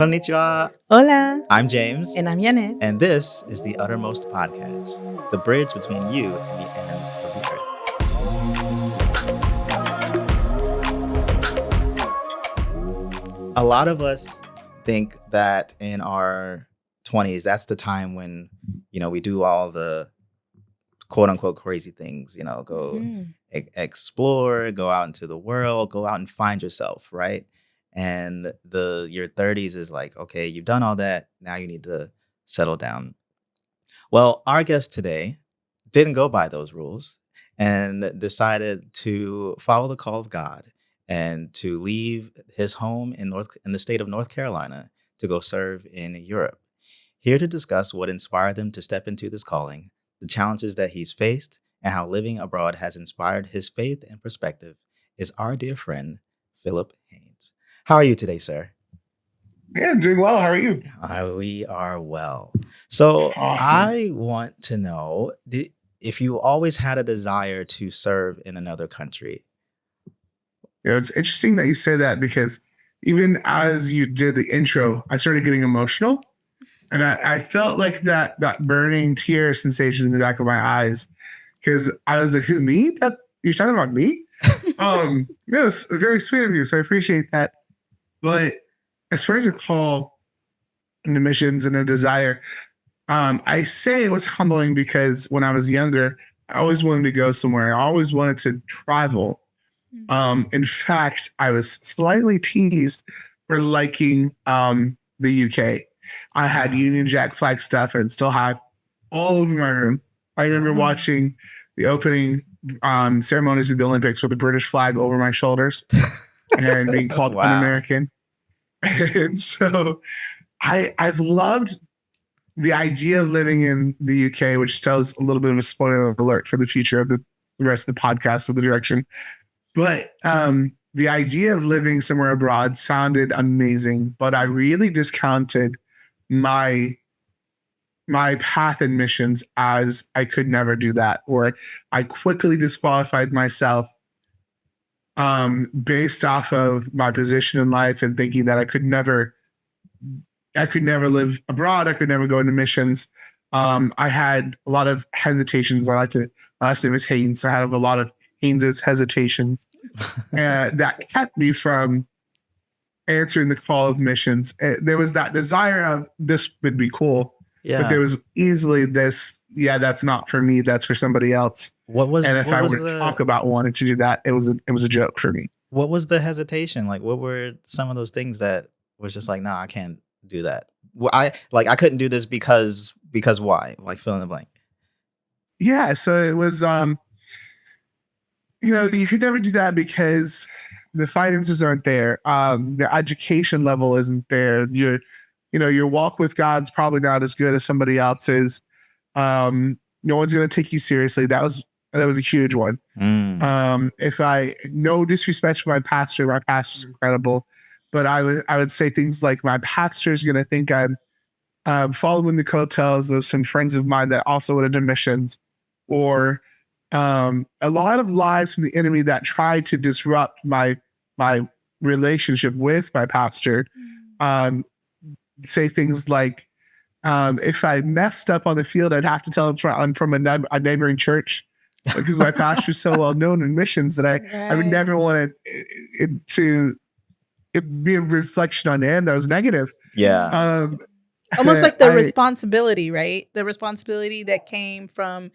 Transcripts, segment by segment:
Konnichiwa. Hola, I'm James, and I'm Janet. and this is the Uttermost Podcast, the bridge between you and the ends of the earth. A lot of us think that in our 20s, that's the time when, we do all the quote unquote crazy things, go explore, go out into the world, go out and find yourself, right? And your 30s is like, okay, you've done all that. Now you need to settle down. Well, our guest today didn't go by those rules and decided to follow the call of God and to leave his home in the state of North Carolina to go serve in Europe. Here to discuss what inspired him to step into this calling, the challenges that he's faced, and how living abroad has inspired his faith and perspective is our dear friend, Phillip Hanes. How are you today, sir? Yeah, I'm doing well. How are you? We are well. So Awesome. I want to know if you always had a desire to serve in another country. It's interesting that you say that because even as you did the intro, I started getting emotional. And I felt like that burning tear sensation in the back of my eyes because I was like, who, me? You're talking about me? It was very sweet of you. So I appreciate that. But as far as a call and the missions and a desire, I say it was humbling because when I was younger, I always wanted to go somewhere. I always wanted to travel. In fact, I was slightly teased for liking the UK. I had Union Jack flag stuff and still have all over my room. I remember watching the opening ceremonies of the Olympics with the British flag over my shoulders and being called un-American. And so I've loved the idea of living in the UK, which tells a little bit of a spoiler alert for the future of the rest of the podcast of the direction. But the idea of living somewhere abroad sounded amazing, but I really discounted my path in missions as I could never do that, or I quickly disqualified myself based off of my position in life and thinking that I could never live abroad. I could never go into missions. I had a lot of hesitations. My last name is Hanes. I had a lot of Hanes's hesitations that kept me from answering the call of missions. There was that desire of this would be cool, but there was easily this, that's not for me. That's for somebody else. And if I were to talk about wanting to do that, it was a joke for me. What was the hesitation? Like, what were some of those things that was just like, no, I can't do that. Well, I couldn't do this because why? Like, fill in the blank. Yeah. So it was, you could never do that because the finances aren't there. The education level isn't there. Your walk with God's probably not as good as somebody else's. No one's going to take you seriously. That was a huge one. No disrespect to my pastor's incredible, but I would say things like my pastor's going to think I'm following the coattails of some friends of mine that also went into missions, or a lot of lies from the enemy that tried to disrupt my relationship with my pastor. Say things like, if I messed up on the field, I'd have to tell him I'm from a neighboring church because my pastor's so well known in missions that I would never want it to be a reflection on him that was negative. Yeah. Almost like the responsibility, right? The responsibility that came from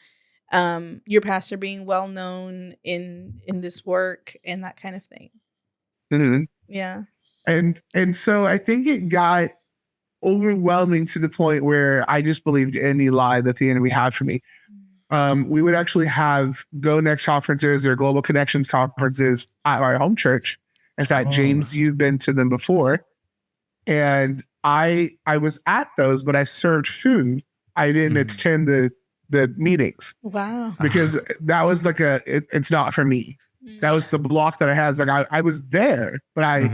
your pastor being well known in this work and that kind of thing. Mm-hmm. Yeah. And so I think it got overwhelming to the point where I just believed any lie that the enemy had for me. We would actually have Go Next conferences or Global Connections conferences at our home church. In fact, James, you've been to them before. And I was at those, but I served food. I didn't attend the meetings. Wow. Because that was like it's not for me. That was the block that I had. Like I was there, but I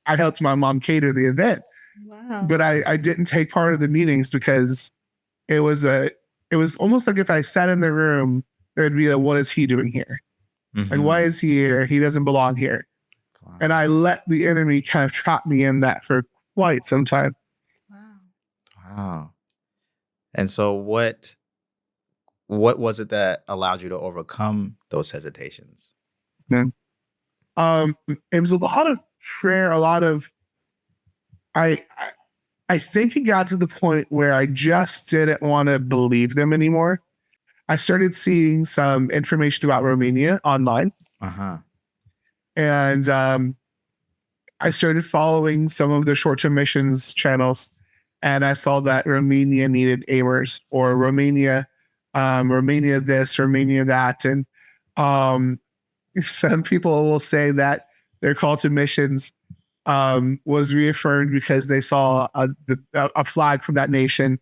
helped my mom cater the event. Wow. But I didn't take part of the meetings because it was almost like if I sat in the room, there'd be what is he doing here? Like, why is he here? He doesn't belong here. Wow. And I let the enemy kind of trap me in that for quite some time. Wow. Wow. And so what was it that allowed you to overcome those hesitations? Man. It was a lot of prayer, a lot of I think it got to the point where I just didn't want to believe them anymore. I started seeing some information about Romania online, Uh-huh. and I started following some of the short-term missions channels, and I saw that Romania needed aimers, or Romania this, Romania that, and um, some people will say that their call to missions was reaffirmed because they saw a flag from that nation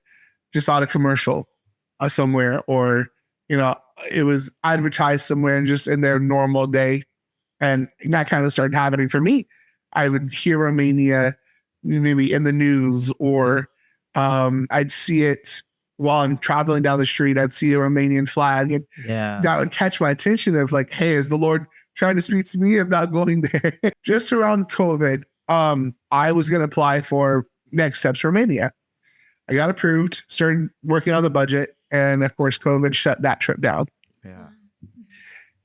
just on a commercial somewhere, or it was advertised somewhere and just in their normal day, and that kind of started happening for me. I would hear Romania maybe in the news, or I'd see it while I'm traveling down the street. I'd see a Romanian flag, and that would catch my attention of like, hey, is the Lord trying to speak to me about going there? Just around COVID, I was going to apply for Next Steps Romania. I got approved, started working on the budget, and of course, COVID shut that trip down. Yeah.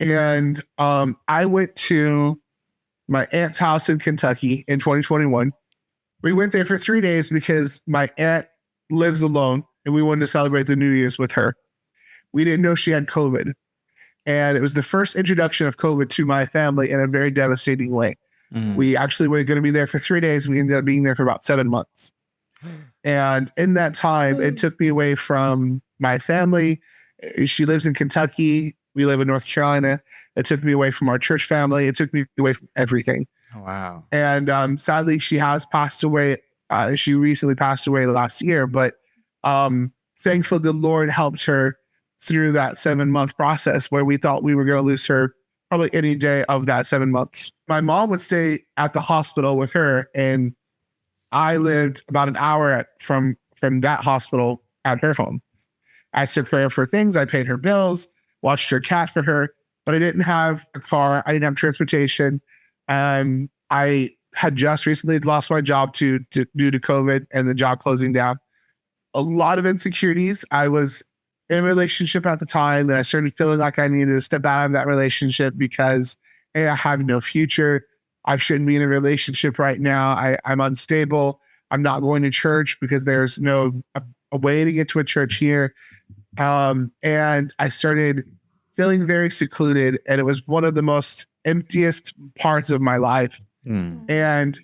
And I went to my aunt's house in Kentucky in 2021. We went there for 3 days because my aunt lives alone, and we wanted to celebrate the New Year's with her. We didn't know she had COVID, and it was the first introduction of COVID to my family in a very devastating way. Mm. We actually were going to be there for 3 days. We ended up being there for about 7 months. And in that time, it took me away from my family. She lives in Kentucky. We live in North Carolina. It took me away from our church family. It took me away from everything. Oh, wow. And sadly, she has passed away. She recently passed away last year, but thankfully the Lord helped her through that 7-month process where we thought we were going to lose her probably any day of that 7 months. My mom would stay at the hospital with her, and I lived about an hour from that hospital at her home. I took care of her things. I paid her bills, watched her cat for her, but I didn't have a car. I didn't have transportation. I had just recently lost my job due to COVID and the job closing down. A lot of insecurities. I was in a relationship at the time, and I started feeling like I needed to step out of that relationship because, hey, I have no future. I shouldn't be in a relationship right now. I'm unstable. I'm not going to church because there's no a way to get to a church here. And I started feeling very secluded, and it was one of the most emptiest parts of my life. Mm. And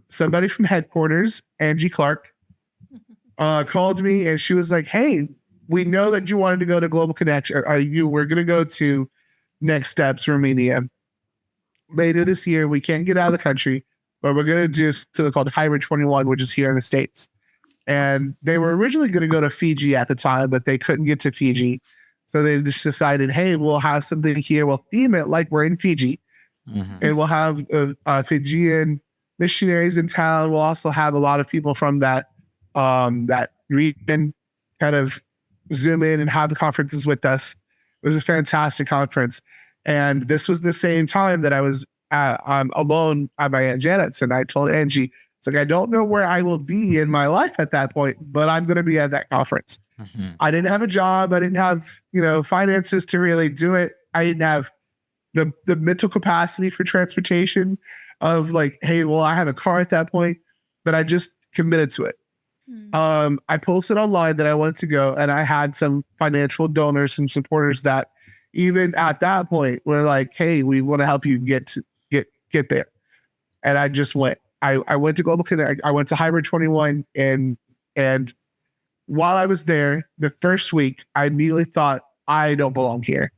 somebody from headquarters, Angie Clark, called me, and she was like, hey, we know that you wanted to go to Global Connection. We're going to go to Next Steps Romania later this year. We can't get out of the country, but we're going to do something called Hybrid 21, which is here in the States. And they were originally going to go to Fiji at the time, but they couldn't get to Fiji. So they just decided, hey, we'll have something here. We'll theme it like we're in Fiji. Mm-hmm. And we'll have Fijian missionaries in town. We'll also have a lot of people from that region kind of Zoom in and have the conferences with us. It was a fantastic conference. And this was the same time that I was alone at my Aunt Janet's. And I told Angie, it's like, I don't know where I will be in my life at that point, but I'm going to be at that conference. Mm-hmm. I didn't have a job. I didn't have, finances to really do it. I didn't have the mental capacity for transportation of like, hey, well, I have a car at that point, but I just committed to it. Mm-hmm. I posted online that I wanted to go, and I had some financial donors, some supporters that even at that point were like, hey, we want to help you get there. And I just went. I went to Global Connect. I went to Hybrid 21, and while I was there, the first week, I immediately thought, I don't belong here.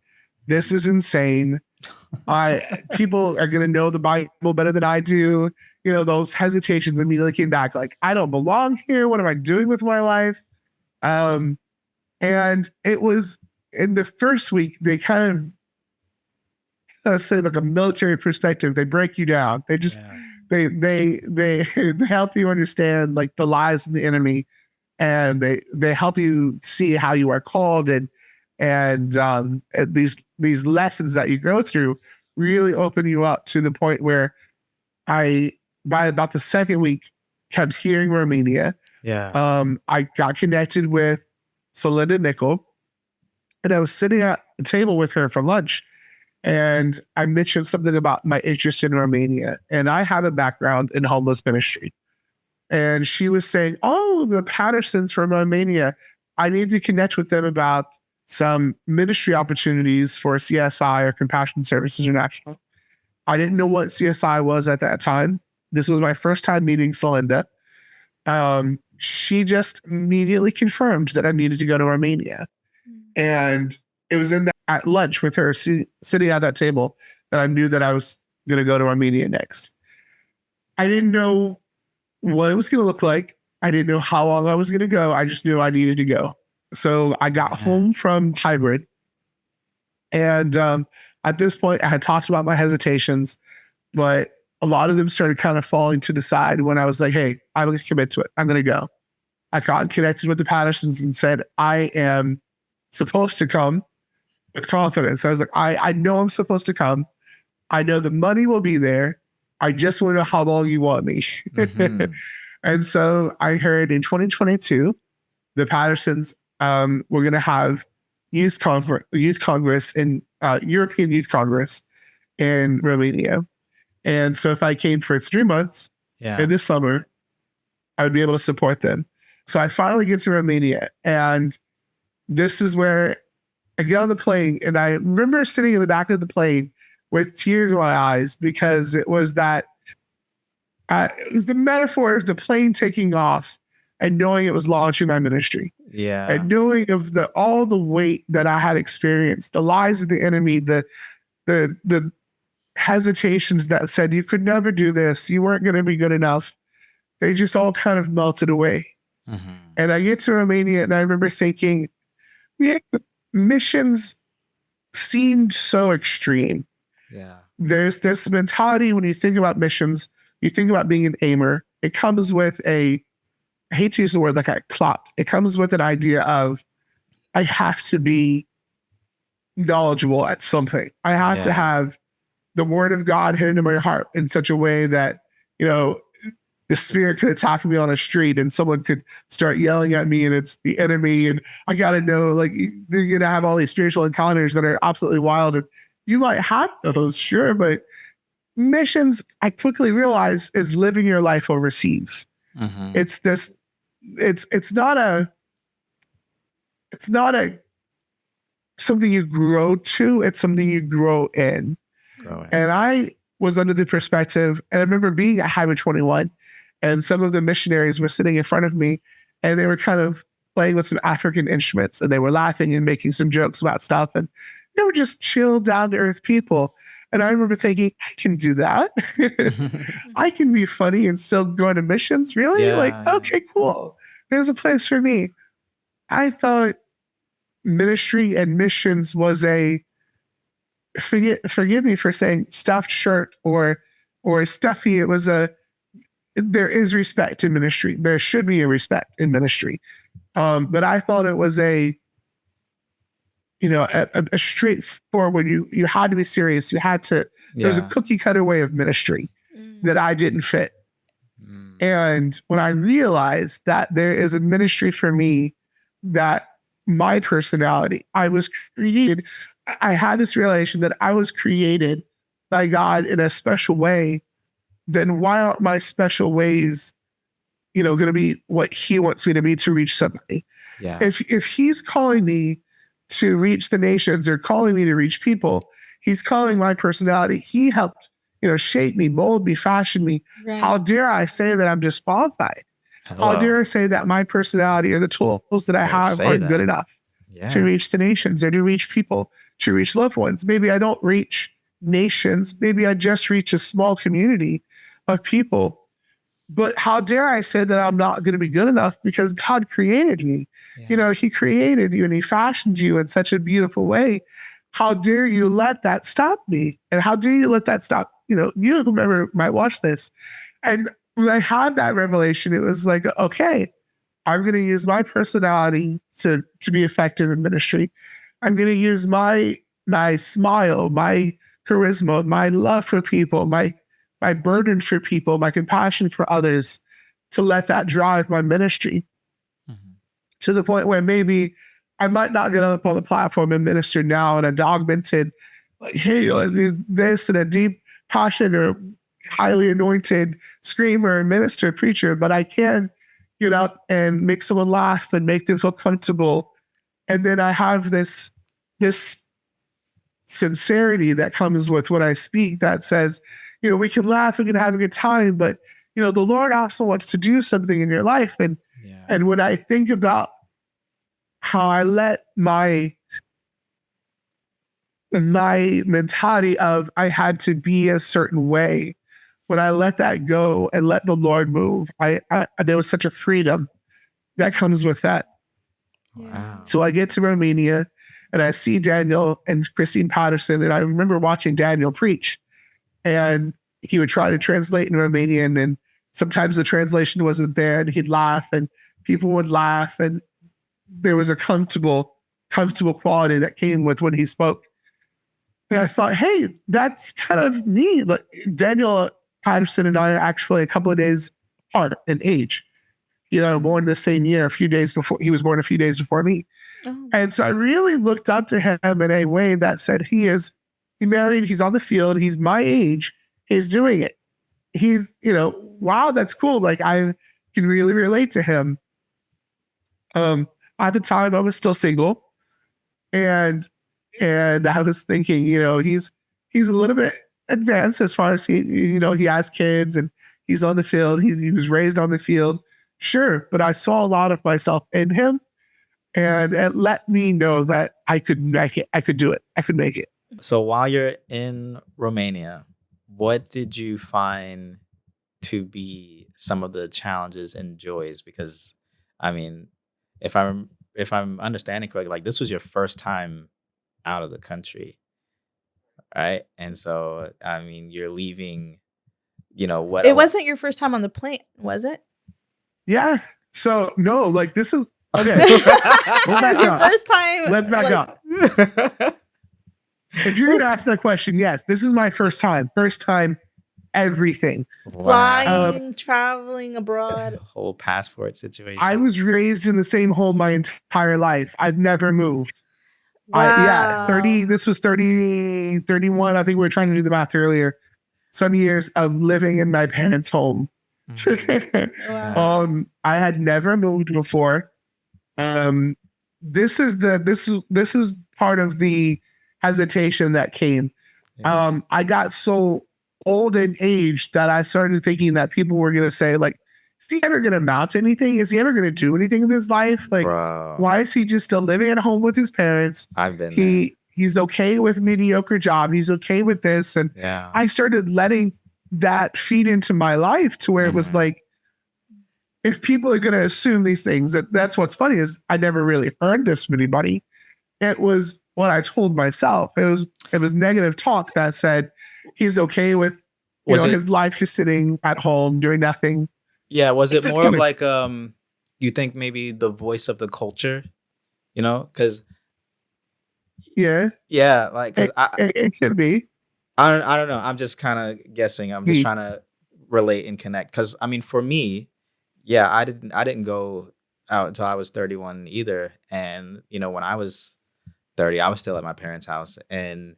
This is insane. People are going to know the Bible better than I do. Those hesitations immediately came back. Like, I don't belong here. What am I doing with my life? And it was in the first week, they kind of, let's say like a military perspective, they break you down. They just, they help you understand like the lies of the enemy, and they help you see how you are called, and these lessons that you go through really open you up to the point where by about the second week, kept hearing Romania. Yeah. I got connected with Celinda Nickel, and I was sitting at a table with her for lunch, and I mentioned something about my interest in Romania, and I have a background in homeless ministry. And she was saying, "Oh, the Pattersons from Romania, I need to connect with them about some ministry opportunities for CSI or Compassion Services International." I didn't know what CSI was at that time. This was my first time meeting Celinda. She just immediately confirmed that I needed to go to Romania. And it was in that at lunch with her sitting at that table that I knew that I was going to go to Armenia next. I didn't know what it was going to look like. I didn't know how long I was going to go. I just knew I needed to go. So I got home from hybrid. And at this point, I had talked about my hesitations, but a lot of them started kind of falling to the side when I was like, hey, I'm going to commit to it. I'm going to go. I got connected with the Pattersons and said, I am supposed to come with confidence. I was like, I know I'm supposed to come. I know the money will be there. I just want to know how long you want me. Mm-hmm. And so I heard in 2022, the Pattersons were going to have youth congress in European Youth Congress in Romania. And so if I came for 3 months in this summer, I would be able to support them. So I finally get to Romania, and this is where I get on the plane, and I remember sitting in the back of the plane with tears in my eyes, because it was that it was the metaphor of the plane taking off and knowing it was launching my ministry. Yeah. And knowing of all the weight that I had experienced, the lies of the enemy, the hesitations that said you could never do this, you weren't going to be good enough, they just all kind of melted away. Mm-hmm. And I get to Romania, and I remember thinking, missions seemed so extreme. Yeah. There's this mentality when you think about missions, you think about being an aimer. It comes with I hate to use the word like a clock. It comes with an idea of, I have to be knowledgeable at something. I have to have the word of God hidden in my heart in such a way that, the spirit could attack me on a street and someone could start yelling at me and it's the enemy. And I got to know, like, you're going to have all these spiritual encounters that are absolutely wild. And you might have those, sure, but missions, I quickly realized, is living your life overseas. Mm-hmm. It's not a something you grow to, it's something you grow in. And I was under the perspective, and I remember being at Hybrid 21, and some of the missionaries were sitting in front of me, and they were kind of playing with some African instruments, and they were laughing and making some jokes about stuff, and they were just chill, down-to-earth people. And I remember thinking, I can do that. I can be funny and still go to missions. Really? Okay, cool. There's a place for me. I thought ministry and missions was forgive me for saying stuffed shirt or stuffy. It was there is respect in ministry. There should be a respect in ministry. But I thought it was a straightforward, you had to be serious. You had to, there's a cookie cutter way of ministry that I didn't fit. And when I realized that there is a ministry for me, that my personality, I had this realization that I was created by God in a special way. Then why aren't my special ways, going to be what he wants me to be to reach somebody? Yeah. If he's calling me to reach the nations or calling me to reach people, he's calling my personality. He helped, shape me, mold me, fashion me. Right. How dare I say that I'm disqualified? Hello. How dare I say that my personality or the tools that I have aren't good enough to reach the nations or to reach people, to reach loved ones? Maybe I don't reach nations. Maybe I just reach a small community of people. But how dare I say that I'm not going to be good enough, because God created me. Yeah. He created you and he fashioned you in such a beautiful way. How dare you let that stop me? And how dare you let that stop, you whomever might watch this. And when I had that revelation, it was like, okay, I'm going to use my personality to be effective in ministry. I'm going to use my smile, my charisma, my love for people, my burden for people, my compassion for others to let that drive my ministry to the point where maybe I might not get up on the platform and minister now in a dogmented, like, hey, this and a deep passion or highly anointed screamer, minister, preacher, but I can get up and make someone laugh and make them feel comfortable. And then I have this sincerity that comes with what I speak that says, we can laugh, we can have a good time, but the Lord also wants to do something in your life. And when I think about how I let my mentality of I had to be a certain way, when I let that go and let the Lord move, there was such a freedom that comes with that. Wow. So I get to Romania and I see Daniel and Christine Patterson, and I remember watching Daniel preach, and he would try to translate in Romanian, and sometimes the translation wasn't there, and he'd laugh and people would laugh, and there was a comfortable quality that came with when he spoke. And I thought, hey, that's kind of me. But Daniel Patterson and I are actually a couple of days apart in age. Born the same year, a few days before. He was born a few days before me. Oh. And so I really looked up to him in a way that said, he married, he's on the field, he's my age, he's doing it. He's, wow, that's cool. Like, I can really relate to him. At the time I was still single, and I was thinking, he's a little bit advanced as far as he has kids and he's on the field. He was raised on the field. Sure. But I saw a lot of myself in him, and it let me know that I could make it. I could do it. I could make it. So while you're in Romania, what did you find to be some of the challenges and joys? Because, I mean, if I'm understanding correctly, like, this was your first time out of the country, right? And so, I mean, you're leaving, what? It wasn't your first time on the plane, was it? Yeah. So no, like, this is okay. We'll back Your up. first time. Let's back up. If you're gonna ask that question, yes, this is my first time. First time, everything. Flying, traveling abroad. Whole passport situation. I was raised in the same home my entire life. I've never moved. Wow. 30, this was 30, 31. I think we were trying to do the math earlier. Some years of living in my parents' home. Wow. I had never moved before. This is part of the hesitation that came. Yeah. I got so old in age that I started thinking that people were going to say, like, is he ever going to amount to anything? Is he ever going to do anything in his life? Like, Bro, why is he just still living at home with his parents? I've been there. He's okay with mediocre job. He's okay with this. And Yeah. I started letting that feed into my life to where it was like, if people are going to assume these things, that's what's funny is I never really heard this from anybody. It was what I told myself. It was negative talk that said he's okay with his life just sitting at home doing nothing. Yeah, was it It's just more of kinda- like you think maybe the voice of the culture, because Yeah, like, 'cause it could be. I don't know. I'm just kind of guessing. I'm just Hmm. trying to relate and connect. Because, I mean, for me, yeah, I didn't go out until I was 31 either. And when I was 30, I was still at my parents' house, and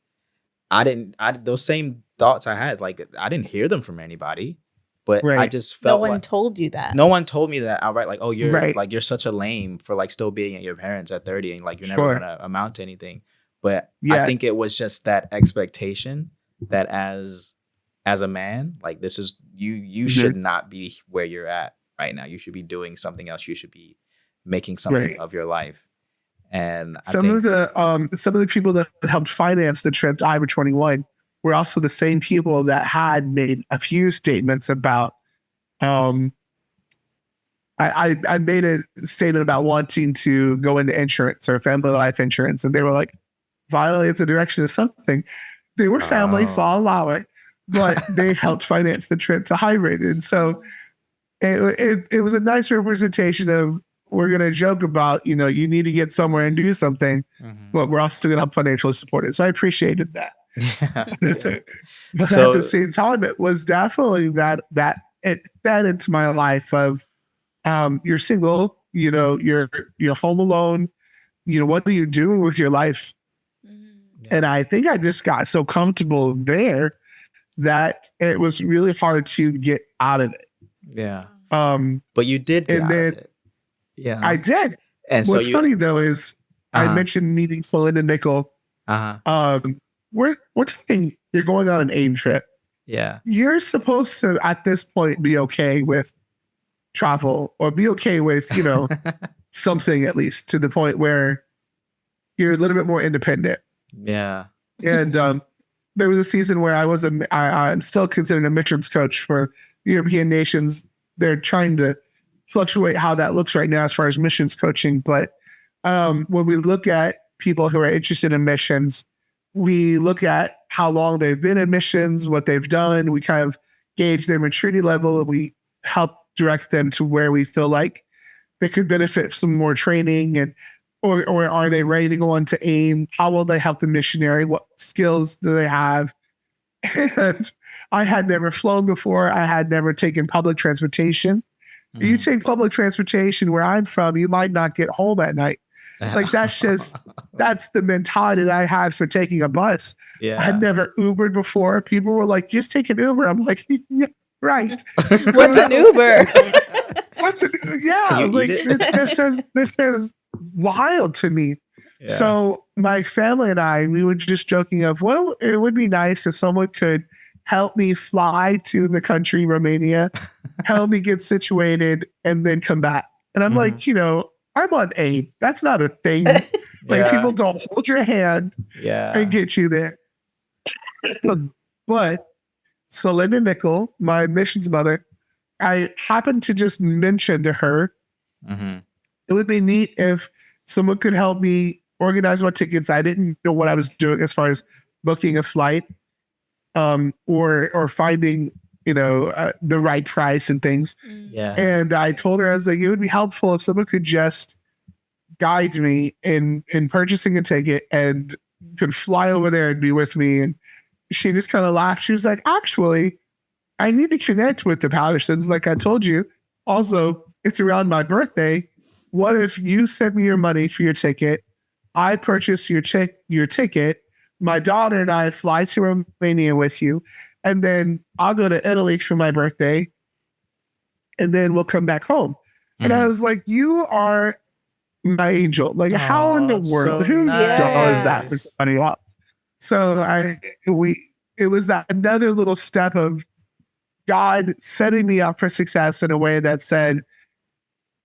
those same thoughts I had, like, I didn't hear them from anybody, but I Right. just No felt one like told you that. no one told me that outright. Like, oh, you're Right. like, you're such a lame for, like, still being at your parents at 30, and, like, you're never Sure. gonna amount to anything. But Yeah. I think it was just that expectation that as a man, like, this is you should not be where you're at right now. You should be doing something else. You should be making something Right. of your life. And I Some think of the people that helped finance the trip to Iowa 21 were also the same people that had made a few statements about. I made a statement about wanting to go into insurance or family life insurance, and they were like, violates the direction of something. They were family, so I'll allow it, but they helped finance the trip to hybrid, and so it was a nice representation of, we're going to joke about, you need to get somewhere and do something, but we're also going to help financially support it. So I appreciated that. Yeah. But So- at the same time, it was definitely that it fed into my life of, you're single, you're home alone, what are you doing with your life? Yeah. And I think I just got so comfortable there that it was really hard to get out of it. Yeah. Um, But you did get and out then of it. Yeah. I did. And so What's funny though is I mentioned meeting Phillip and Nickel. We're talking, you're going on an AIM trip. Yeah. You're supposed to, at this point, be okay with travel or be okay with, something at least to the point where you're a little bit more independent. Yeah. And there was a season where I'm still considered a missions coach for the European nations. They're trying to fluctuate how that looks right now as far as missions coaching. But when we look at people who are interested in missions, we look at how long they've been in missions, what they've done. We kind of gauge their maturity level, and we help direct them to where we feel like they could benefit some more training, and or are they ready to go on to AIM? How will they help the missionary? What skills do they have? And I had never flown before. I had never taken public transportation. You take public transportation where I'm from, you might not get home at night. Like that's the mentality that I had for taking a bus. Yeah. I had never Ubered before. People were like, just take an Uber. I'm like, yeah, right. What's an Uber? Yeah, Can you like eat it? this is wild to me. Yeah. So my family and I, we were just joking of it would be nice if someone could help me fly to the country, Romania, help me get situated, and then come back. And I'm like, I'm on AIM. That's not a thing. Like people don't hold your hand and get you there. But Celinda Nickel, my missions mother, I happened to just mention to her, it would be neat if someone could help me organize my tickets. I didn't know what I was doing as far as booking a flight, or finding, the right price and things. Yeah. And I told her, I was like, it would be helpful if someone could just guide me in purchasing a ticket and could fly over there and be with me. And she just kind of laughed. She was like, actually, I need to connect with the Pattersons. Like I told you, also, it's around my birthday. What if you send me your money for your ticket? I purchase your ticket. My daughter and I fly to Romania with you. And then I'll go to Italy for my birthday. And then we'll come back home. And I was like, you are my angel. Like, how in the world? So Who does that for nice. somebody else? So it was that another little step of God setting me up for success in a way that said,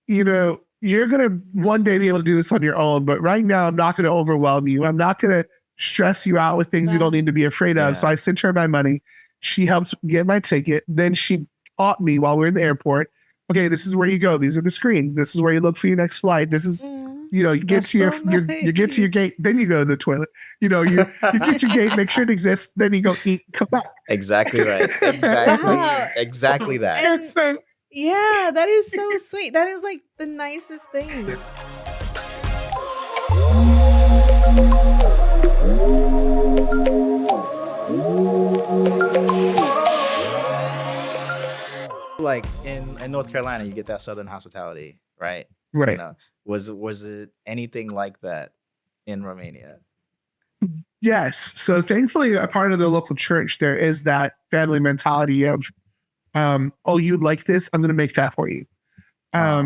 you're going to one day be able to do this on your own, but right now I'm not going to overwhelm you. I'm not going to stress you out with things you don't need to be afraid of. So I sent her my money. She helped get my ticket. Then she taught me while we were in the airport, okay, this is where you go. These are the screens. This is where you look for your next flight. This is, you get to you get to your gate, then you go to the toilet. You get your gate, make sure it exists, then you go eat, come back. Exactly right. Exactly. Wow. Exactly that. And yeah, that is so sweet. That is like the nicest thing. Like in North Carolina, you get that Southern hospitality, right? Right. Was it anything like that in Romania? Yes. So thankfully, a part of the local church, there is that family mentality of, oh, you like this? I'm going to make that for you.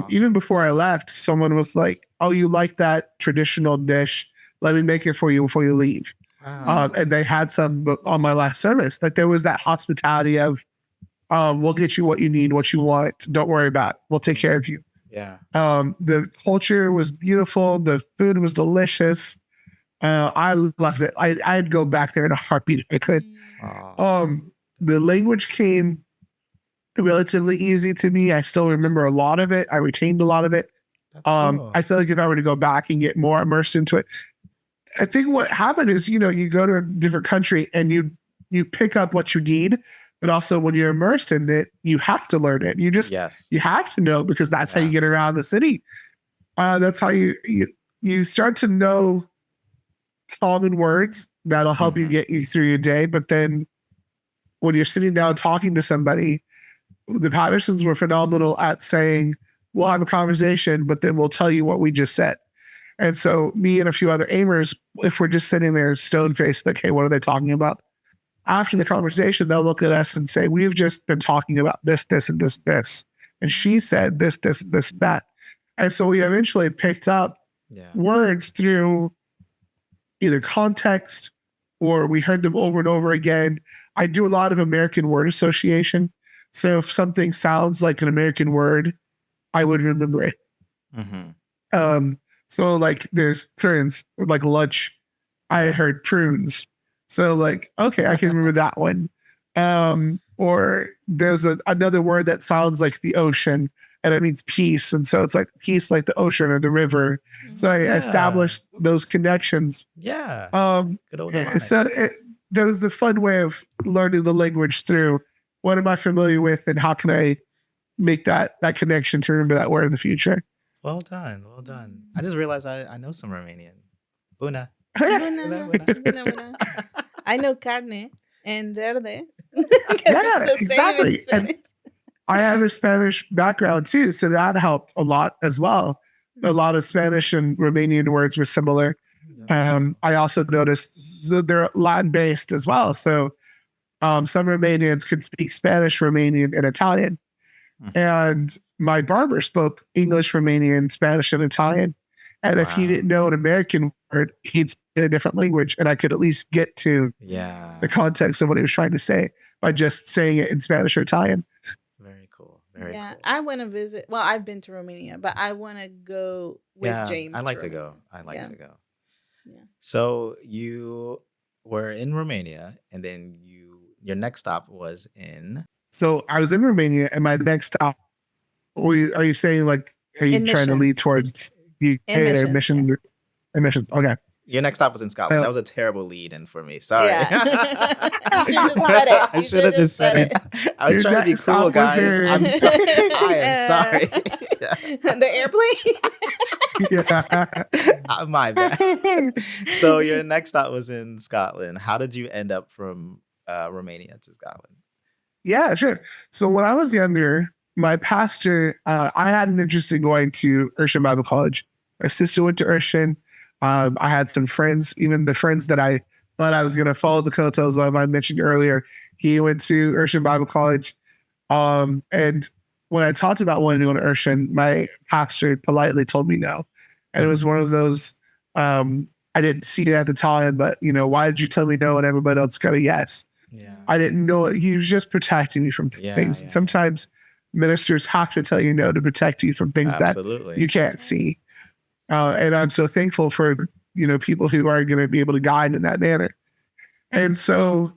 Even before I left, someone was like, oh, you like that traditional dish? Let me make it for you before you leave. Wow. And they had some on my last service. Like there was that hospitality of, we'll get you what you need, what you want. Don't worry about it. We'll take care of you. Yeah. The culture was beautiful. The food was delicious. I loved it. I'd go back there in a heartbeat if I could. The language came relatively easy to me. I still remember a lot of it. I retained a lot of it. That's cool. I feel like if I were to go back and get more immersed into it, I think what happened is, you go to a different country and you pick up what you need, but also when you're immersed in it, you have to learn it. You have to know, because that's how you get around the city. That's how you start to know common words that'll help you get you through your day. But then when you're sitting down talking to somebody, the Pattersons were phenomenal at saying, we'll have a conversation, but then we'll tell you what we just said. And so me and a few other aimers, if we're just sitting there stone faced, like, hey, what are they talking about? After the conversation, they'll look at us and say, we've just been talking about this, this, and this. And she said this, this, this, that. And so we eventually picked up words through either context or we heard them over and over again. I do a lot of American word association. So if something sounds like an American word, I would remember it. So like there's prunes, like lunch. I heard prunes. So like, okay, I can remember that one. Or there's another word that sounds like the ocean and it means peace. And so it's like peace like the ocean or the river. So I established those connections. Yeah. Good old so there was the fun way of learning the language through what am I familiar with and how can I make that connection to remember that word in the future. Well done. Well done. I just realized I know some Romanian. Buna. Buna. I know carne and verde. Yeah, exactly. And I have a Spanish background too, so that helped a lot as well. A lot of Spanish and Romanian words were similar. I also noticed they're Latin based as well. So some Romanians could speak Spanish, Romanian, and Italian. And my barber spoke English, Romanian, Spanish, and Italian. And if he didn't know an American word, he'd speak in a different language. And I could at least get to the context of what he was trying to say by just saying it in Spanish or Italian. Very cool. Very cool. I want to visit. Well, I've been to Romania, but I want to go with James. I'd like to go. I'd like to go. Yeah. So you were in Romania, and then your next stop was in. So I was in Romania, and my next stop. Are you saying like? Are you trying to lead towards the missions? Emissions. Okay. Your next stop was in Scotland. That was a terrible lead-in for me. Sorry. Yeah. You should just said it. I should have just said it. I was trying to be cool, guys. I'm sorry. I am sorry. The airplane? Yeah. My bad. So your next stop was in Scotland. How did you end up from Romania to Scotland? Yeah, sure. So when I was younger, my pastor, I had an interest in going to Urshan Bible College. My sister went to Urshan. I had some friends, even the friends that I thought I was going to follow the coattails of, I mentioned earlier, he went to Urshan Bible College. And when I talked about wanting to go to Urshan, my pastor politely told me no. And it was one of those, I didn't see it at the time, but, why did you tell me no and everybody else got a yes? Yeah. I didn't know it. He was just protecting me from things. Yeah, sometimes ministers have to tell you no to protect you from things that you can't see. And I'm so thankful for, people who are going to be able to guide in that manner. And so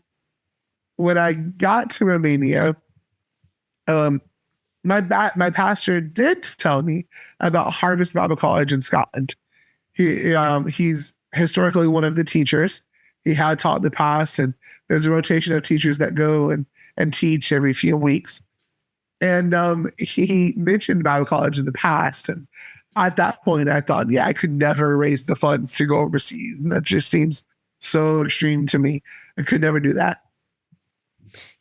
when I got to Romania, my pastor did tell me about Harvest Bible College in Scotland. He's historically one of the teachers. He had taught in the past, and there's a rotation of teachers that go and teach every few weeks. And he mentioned Bible college in the past. And at that point, I thought, I could never raise the funds to go overseas. And that just seems so extreme to me. I could never do that.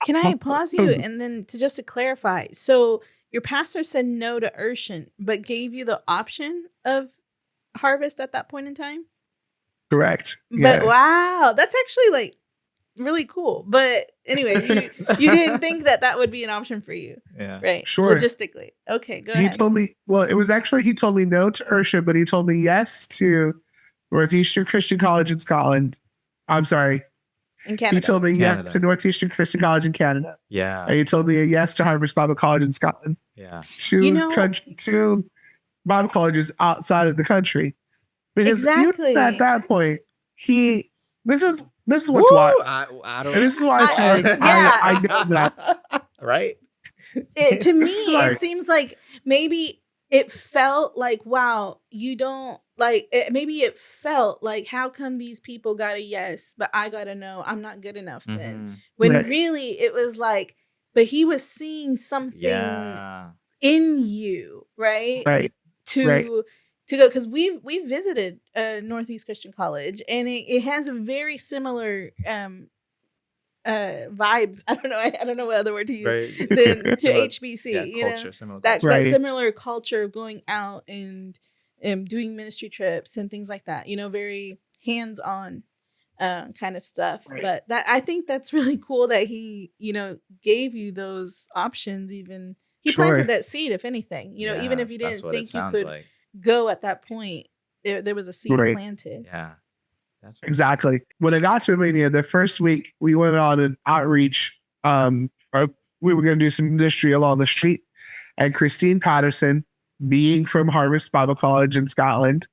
Can I pause you? And then to clarify. So your pastor said no to Urshan, but gave you the option of Harvest at that point in time? Correct. But wow, that's actually really cool. But anyway, you didn't think that would be an option for you. Yeah. Right. Sure. Logistically. Okay, go ahead. He told me, it was actually, he told me no to Urshan, but he told me yes to Northeastern Christian College in Scotland. I'm sorry. In Canada. He told me yes to Northeastern Christian College in Canada. Yeah. And he told me a yes to Harvest Bible College in Scotland. Yeah. Two Bible colleges outside of the country. Because even at that point, this is what's why. I don't. And this is why I say I know that. Right. To me, it seems like maybe it felt like, wow, you don't maybe it felt like, how come these people got a yes, but I got a no? I'm not good enough then. When really it was like, but he was seeing something in you, right? Right. To go, because we visited Northeast Christian College, and it has a very similar vibes. I don't know. I don't know what other word to use Right. than to Similar- HBC. yeah, you culture, know, similar that culture. Right. that similar culture of going out and doing ministry trips and things like that. You know, very hands on kind of stuff. Right. But I think that's really cool that he, you know, gave you those options. Even he Sure. planted that seed, if anything. You know, even if Yes, you that's didn't what it think you sounds could like. go at that point, there was a seed Right. planted. Yeah, that's Exactly. When I got to Romania, the first week we went on an outreach. We were going to do some ministry along the street, and Christine Patterson, being from Harvest Bible College in Scotland,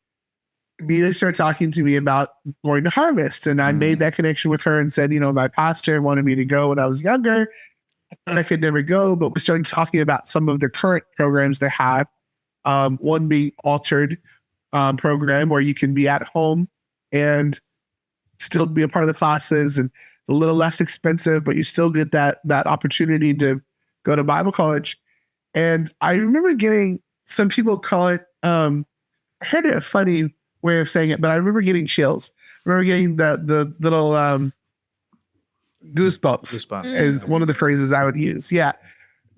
immediately started talking to me about going to Harvest, and I made that connection with her and said, you know, my pastor wanted me to go when I was younger. I thought I could never go, but we started talking about some of the current programs they have. One being Altered program, where you can be at home and still be a part of the classes, and a little less expensive, but you still get that opportunity to go to Bible college. And I remember getting, some people call it, I heard it a funny way of saying it, but I remember getting chills. I remember getting the little goosebumps Goosebumps. is one of the phrases I would use. Yeah.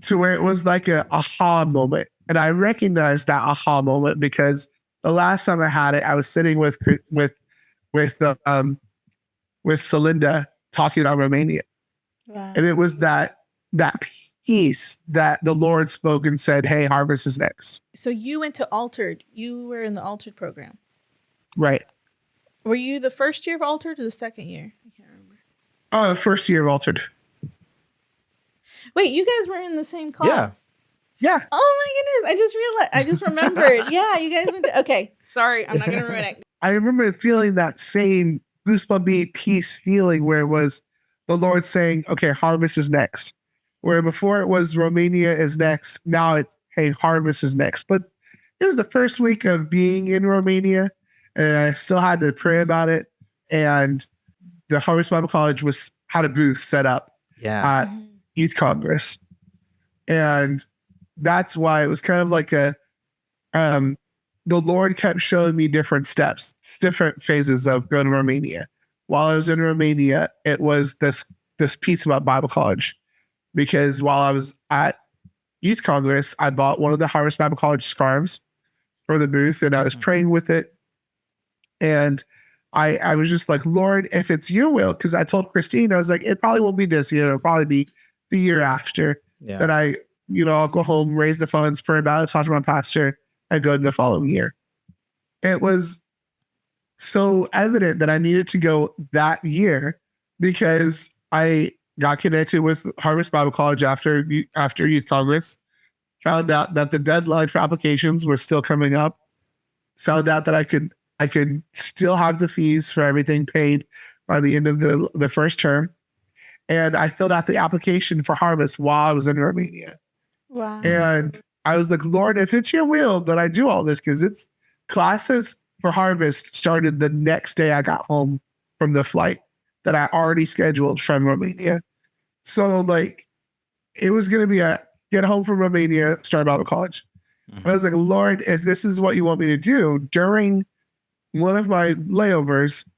To where it was like a aha moment. And I recognized that aha moment because the last time I had it, I was sitting with Celinda talking about Romania. Wow. And it was that peace that the Lord spoke and said, hey, Harvest is next. So you went to Altered. You were in the Altered program. Right. Were you the first year of Altered or the second year? I can't remember. First year of Altered. Wait, you guys were in the same class? Yeah. Yeah. Oh my goodness. I just remembered. Yeah, you guys went to, okay. Sorry, I'm not going to ruin it. I remember feeling that same goosebumpy peace feeling where it was the Lord saying, okay, Harvest is next. Where before it was Romania is next. Now it's, hey, Harvest is next. But it was the first week of being in Romania, and I still had to pray about it. And the Harvest Bible College had a booth set up Yeah. at Youth Congress. And that's why it was kind of like the Lord kept showing me different steps, different phases of going to Romania. While I was in Romania, it was this piece about Bible college, because while I was at Youth Congress, I bought one of the Harvest Bible College scarves for the booth, and I was praying with it. And I was just like, Lord, if it's your will, because I told Christine, I was like, it probably won't be this year, it'll probably be the year after. Yeah. That I'll go home, raise the funds, pray about it, talk to my pastor, and go to the following year. It was so evident that I needed to go that year because I got connected with Harvest Bible College after Youth Congress, found out that the deadline for applications was still coming up, found out that I could still have the fees for everything paid by the end of the first term. And I filled out the application for Harvest while I was in Romania. Wow. And I was like, Lord, if it's your will that I do all this, because it's classes for Harvest started the next day I got home from the flight that I already scheduled from Romania. So like, it was going to be a get home from Romania, start Bible college. I was like, Lord, if this is what you want me to do, during one of my layovers,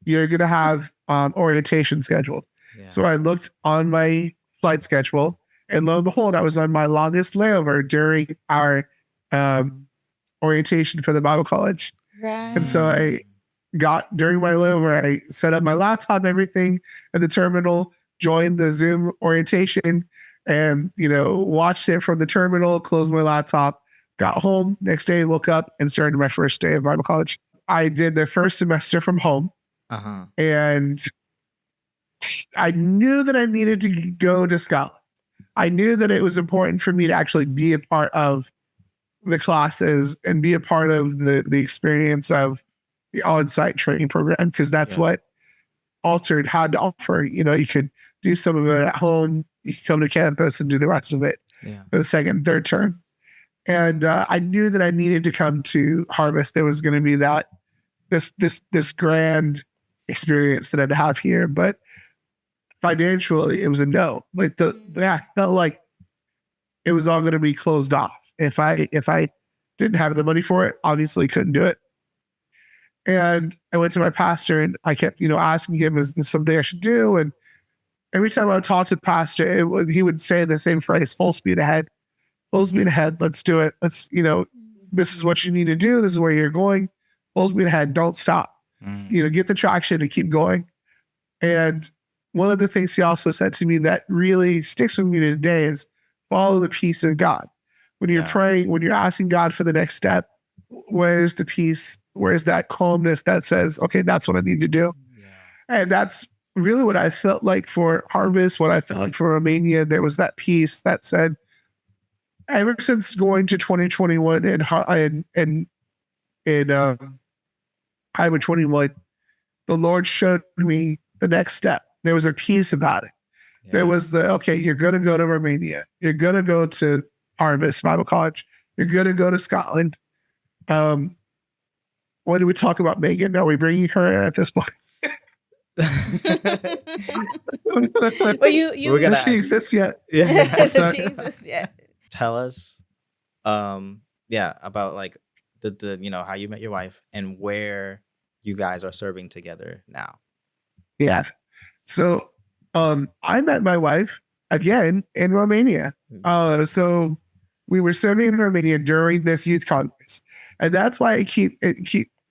you're going to have orientation scheduled. Yeah. So I looked on my flight schedule, and lo and behold, I was on my longest layover during our orientation for the Bible college. Right. And so during my layover, I set up my laptop and everything at the terminal, joined the Zoom orientation, and, watched it from the terminal, closed my laptop, got home. Next day, woke up and started my first day of Bible college. I did the first semester from home. And I knew that I needed to go to Scotland. I knew that it was important for me to actually be a part of the classes and be a part of the experience of the on-site training program, because that's what Altered had to offer. You could do some of it at home. You could come to campus and do the rest of it for the second and third term. And I knew that I needed to come to Harvest. There was going to be this grand experience that I'd have here, but financially it was a no. Like I felt like it was all going to be closed off. If I didn't have the money for it, obviously couldn't do it. And I went to my pastor and I kept, asking him, is this something I should do? And every time I would talk to Pastor, he would say the same phrase: "Full speed ahead, full speed ahead. Let's do it. Let's, this is what you need to do. This is where you're going. Full speed ahead. Don't stop. Get the traction and keep going." And one of the things he also said to me that really sticks with me today is follow the peace of God. When you're praying, when you're asking God for the next step, where's the peace? Where's that calmness that says, okay, that's what I need to do? Yeah. And that's really what I felt like for Harvest, what I felt like for Romania. There was that peace that said, ever since going to 2021 and Highway 21, the Lord showed me the next step. There was a peace about it. Yeah. There was okay, you're going to go to Romania. You're going to go to Harvest Bible College. You're going to go to Scotland. What did we talk about, Megan? Are we bringing her at this point? Well, you we're gonna does she exist yet? Yeah. Does she exist yet? Tell us, about like the how you met your wife and where you guys are serving together now. Yeah. So, I met my wife again in Romania. So we were serving in Romania during this youth conference, and that's why I keep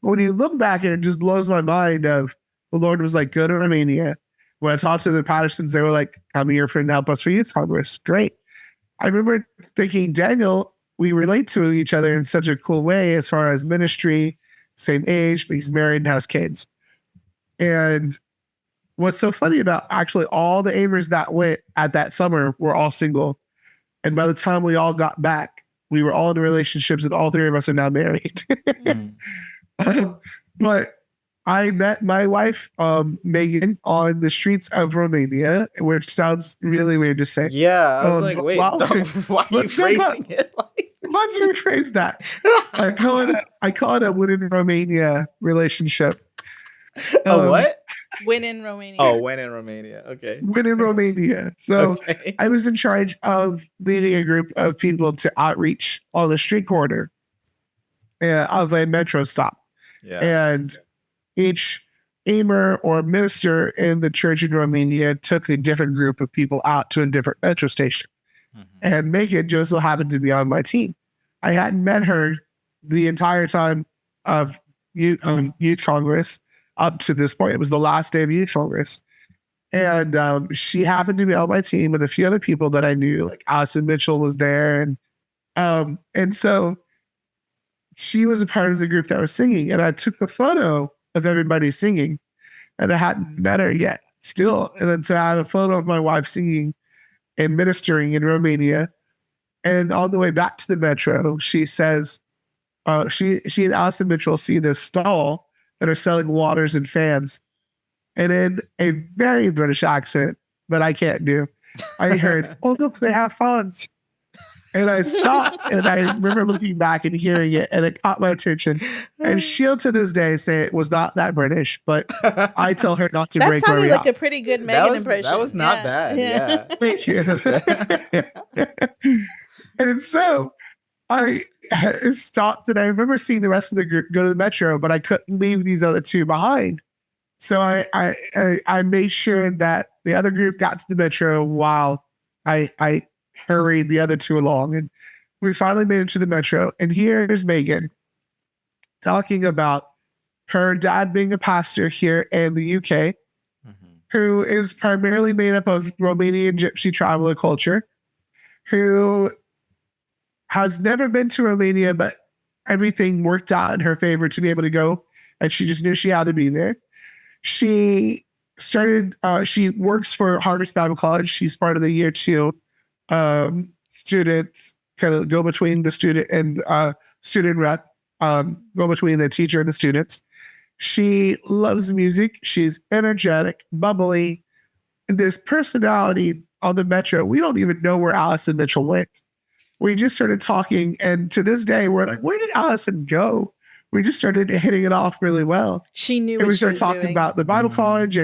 when you look back, and it just blows my mind of the Lord was like, go to Romania. When I talked to the Pattersons, they were like, come here for and help us for youth congress. Great. I remember thinking, Daniel, we relate to each other in such a cool way as far as ministry, same age, but he's married and has kids. And what's so funny about actually all the Amers that went at that summer were all single. And by the time we all got back, we were all in relationships and all three of us are now married. But I met my wife, Megan, on the streets of Romania, which sounds really weird to say. Yeah, I was like, wait, why are you phrasing it like? Let's rephrase that. I call it a win in Romania relationship. What? Win in Romania. Oh, win in Romania. Okay. Win in Romania. So okay. I was in charge of leading a group of people to outreach on the street corner of a metro stop. Yeah. And each Amer or minister in the church in Romania took a different group of people out to a different metro station. Mm-hmm. And Megan just so happened to be on my team. I hadn't met her the entire time of youth congress up to this point. It was the last day of youth congress. And she happened to be on my team with a few other people that I knew, like HanesMission was there. And so she was a part of the group that was singing. And I took a photo of everybody singing, and I hadn't met her yet still. And then so I have a photo of my wife singing and ministering in Romania. And on the way back to the metro, she says, she and HanesMission see this stall that are selling waters and fans. And in a very British accent that I can't do, I heard, oh, look, they have fans. And I stopped, and I remember looking back and hearing it, and it caught my attention. And she'll to this day say it was not that British, but I tell her not to break That my sounded like a pretty good Megan impression. That was not bad. Yeah. Thank you. And so I stopped, and I remember seeing the rest of the group go to the metro, but I couldn't leave these other two behind. So I made sure that the other group got to the metro while I hurried the other two along, and we finally made it to the metro. And here's Megan talking about her dad being a pastor here in the UK, who is primarily made up of Romanian gypsy traveler culture, who has never been to Romania, but everything worked out in her favor to be able to go, and she just knew she had to be there. She works for Harvest Bible College. She's part of the year 2 students, kind of go between the student and student rep, go between the teacher and the students. She loves music. She's energetic, bubbly, and this personality on the metro. We don't even know where HanesMission went. We just started talking, and to this day, we're like, where did Allison go? We just started hitting it off really well. She knew. And we started talking about the Bible college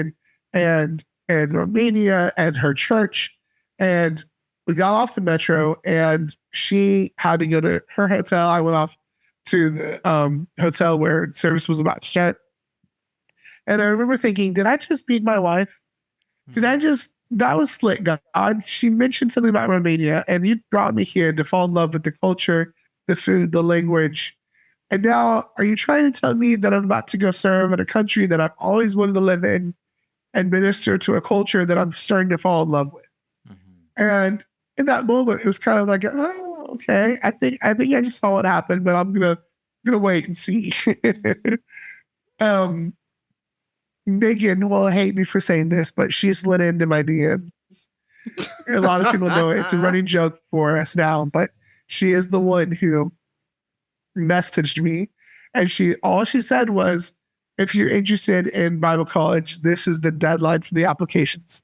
and Romania and her church, and we got off the metro, and she had to go to her hotel. I went off to the hotel where service was about to start. And I remember thinking, did I just meet my wife? Did I just that was slick, God. She mentioned something about Romania, and you brought me here to fall in love with the culture, the food, the language. And now, are you trying to tell me that I'm about to go serve in a country that I've always wanted to live in and minister to a culture that I'm starting to fall in love with? Mm-hmm. And in that moment, it was kind of like, oh, okay. I just saw what happened, but I'm gonna wait and see. Megan will hate me for saying this, but she slid into my DMs. A lot of people know it's a running joke for us now, but she is the one who messaged me, and all she said was, if you're interested in Bible college, this is the deadline for the applications.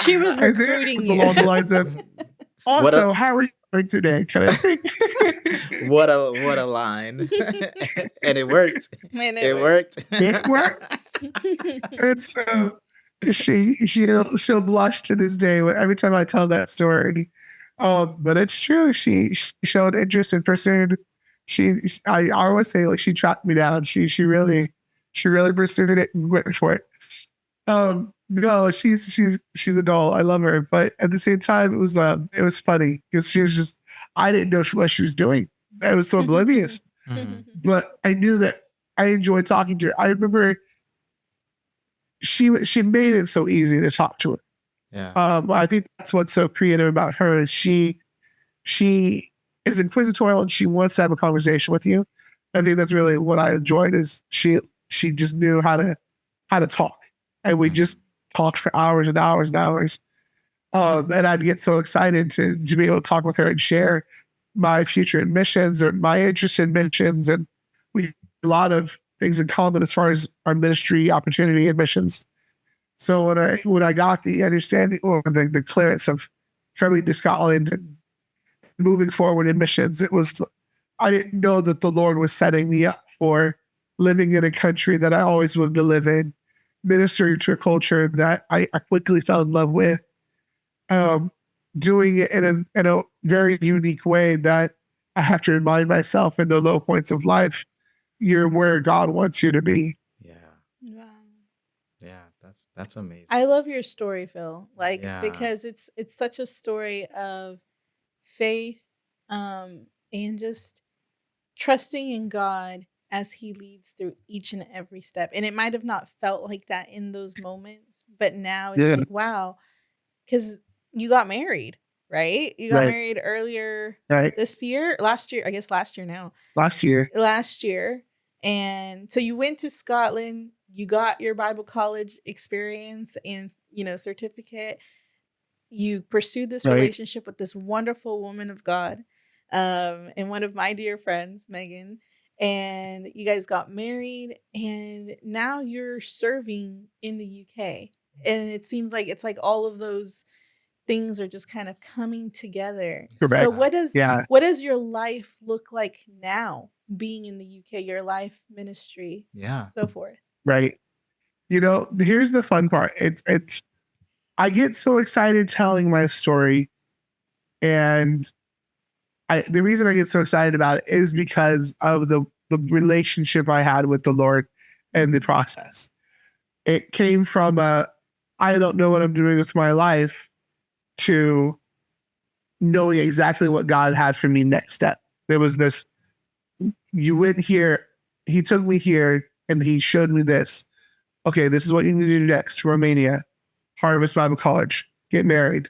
She was recruiting you. Along the lines of, also, how are you doing today? Kind of thing. What a line. And it worked. It worked. It worked. And so she'll blush to this day every time I tell that story. But it's true. She showed interest and pursued. I always say, like, she tracked me down. She really pursued it and went for it. No, she's a doll. I love her, but at the same time, it was funny because she was just, I didn't know what she was doing. I was so oblivious, but I knew that I enjoyed talking to her. I remember she made it so easy to talk to her. Yeah. I think that's what's so creative about her is she is inquisitorial and she wants to have a conversation with you. I think that's really what I enjoyed is she just knew how to talk, and we just talked for hours and hours and hours. And I'd get so excited to be able to talk with her and share my future in missions or my interest in missions, and we have a lot of things in common as far as our ministry opportunity and missions. So when I got the understanding or the clearance of coming to Scotland and moving forward in missions, I didn't know that the Lord was setting me up for living in a country that I always wanted to live in, ministering to a culture that I quickly fell in love with, doing it in a very unique way that I have to remind myself in the low points of life, you're where God wants you to be. Yeah. Wow. Yeah. That's amazing. I love your story, Phil. Because it's such a story of faith, and just trusting in God as he leads through each and every step. And it might have not felt like that in those moments, but now it's like, wow, because you got married, right? You got married earlier last year now. Last year. And so you went to Scotland, you got your Bible college experience and, certificate. You pursued this relationship with this wonderful woman of God, and one of my dear friends, Megan, and you guys got married, and now you're serving in the UK. And it seems like it's like all of those things are just kind of coming together. Correct. So what does your life look like now, being in the UK, your life, ministry, so forth? Right. Here's the fun part. It's I get so excited telling my story, and the reason I get so excited about it is because of the relationship I had with the Lord and the process. It came from I don't know what I'm doing with my life to knowing exactly what God had for me next step. There was this, you went here, he took me here, and he showed me this. Okay, this is what you need to do next. Romania, Harvest Bible College, get married.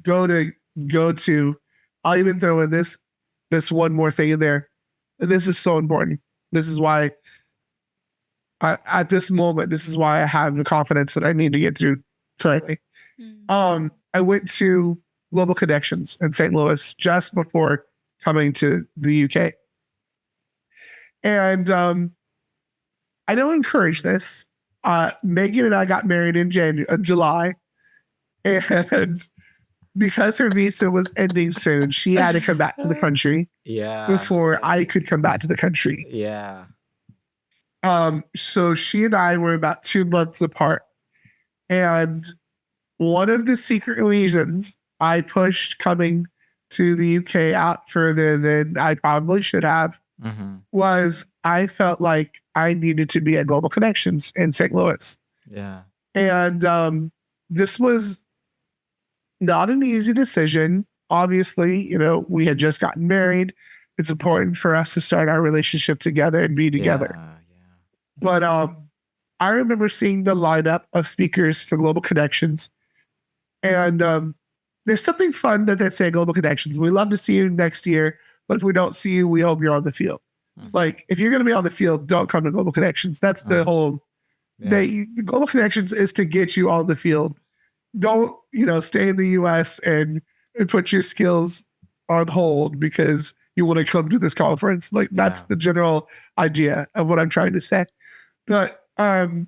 Go to. I'll even throw in this one more thing in there. And this is so important. This is why at this moment, this is why I have the confidence that I need to get through today. I went to Global Connections in St. Louis just before coming to the UK. And I don't encourage this. Megan and I got married in July. And because her visa was ending soon, she had to come back to the country before I could come back to the country. Yeah. So she and I were about 2 months apart. And one of the secret reasons I pushed coming to the UK out further than I probably should have was I felt like I needed to be at Global Connections in St. Louis. Yeah. And this was not an easy decision. Obviously, we had just gotten married. It's important for us to start our relationship together and be together. Yeah. But I remember seeing the lineup of speakers for Global Connections. And there's something fun that they say Global Connections. We love to see you next year, but if we don't see you, we hope you're on the field. Like, if you're going to be on the field, don't come to Global Connections. That's the whole... Global Connections is to get you on the field. Don't, stay in the U.S. and put your skills on hold because you want to come to this conference. Like, that's the general idea of what I'm trying to say. But I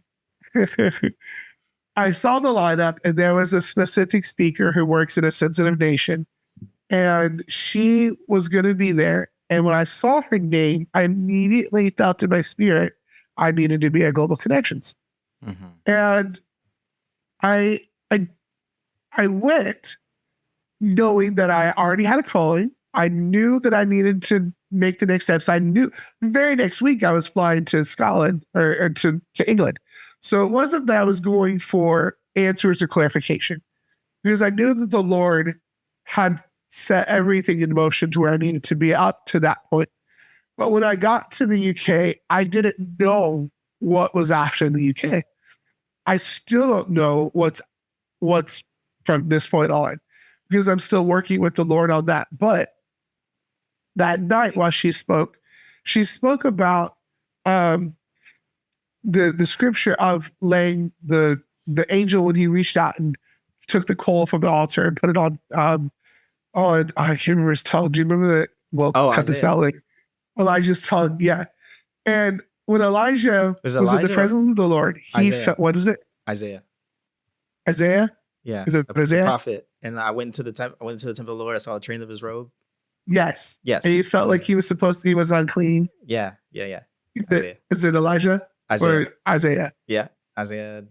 saw the lineup, and there was a specific speaker who works in a sensitive nation, and she was going to be there. And when I saw her name, I immediately felt in my spirit I needed to be at Global Connections. And I went knowing that I already had a calling. I knew that I needed to make the next steps. I knew the very next week I was flying to Scotland or to England. So it wasn't that I was going for answers or clarification, because I knew that the Lord had set everything in motion to where I needed to be up to that point. But when I got to the UK, I didn't know what was after the UK. I still don't know what's from this point on, because I'm still working with the Lord on that. But that night while she spoke about the scripture of laying the angel when he reached out and took the coal from the altar and put it on I can't remember his tongue. Do you remember that? Well, cut this out. Like Elijah's tongue, yeah. And when Elijah was in the presence of the Lord, he felt, what is it? Isaiah. Yeah. Is it Isaiah? Prophet. And I went into the temple. I went into the temple of the Lord. I saw the train of his robe. Yes. And he felt like he was unclean. Yeah. Is it Elijah? Or Isaiah? Yeah. Isaiah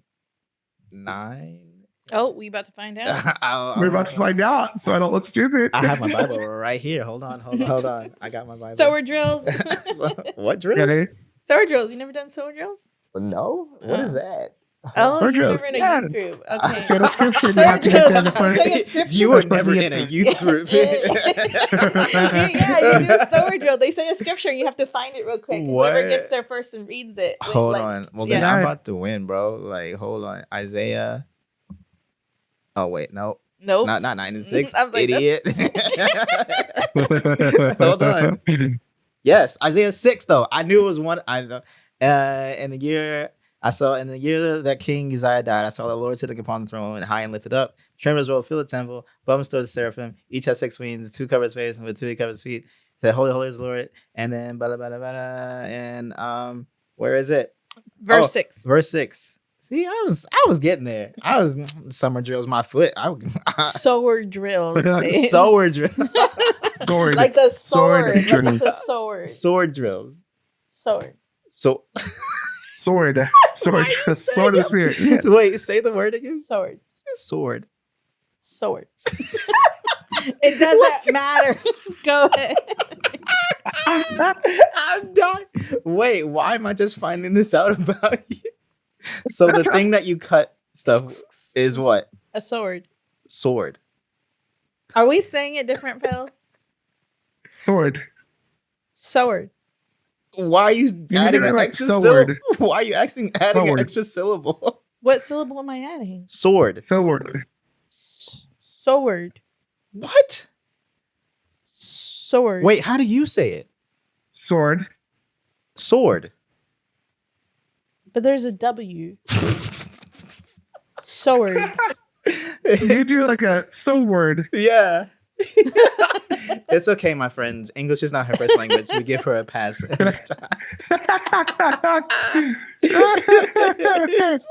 9. Oh, we about to find out. We're about to find out, so I don't look stupid. I have my Bible right here. Hold on. I got my Bible. Sword drills. What drills? Sword drills. You never done sword drills? No. What is that? Oh, you were in a youth group. Okay. So the scripture, you sword have to get there the drills. first. You were never in a youth group. Yeah, you do a sword drill. They say a scripture, and you have to find it real quick. Whoever gets there first and reads it. Hold on. Well, then I'm about to win, bro. Like, hold on. Isaiah. Oh, wait. Nope. Not 9 and 6. I was like, idiot. Hold on. Yes, Isaiah 6, though. I knew it was one. I know. In the year that King Uzziah died, I saw the Lord sitting upon the throne and high and lifted up. Tremors rolled, filled the temple. Above him stood the seraphim. Each had 6 wings, 2 covered his face, and with 2 he covered his feet. He said, "Holy, holy is the Lord." And then and where is it? Verse 6. Verse 6. See, I was getting there. I was summer drills. My foot. Sword drills. Sword drills. Sword. Like the sword. Sword drills. It's a sword. Sword drills. Sword. So. Sword of the Spirit. Yeah. Wait, say the word again. Sword. It doesn't matter. Go ahead. I'm dying. Wait, why am I just finding this out about you? So the thing that you cut stuff is what? A sword. Sword. Are we saying it different, Phil? Sword. Why are you adding an extra syllable? Why are you adding an extra syllable? What syllable am I adding? Sword. Sword. What? Sword. Wait, how do you say it? Sword. But there's a W. Sword. You do like a sword. Yeah. It's okay, my friends. English is not her first language. We give her a pass every time. This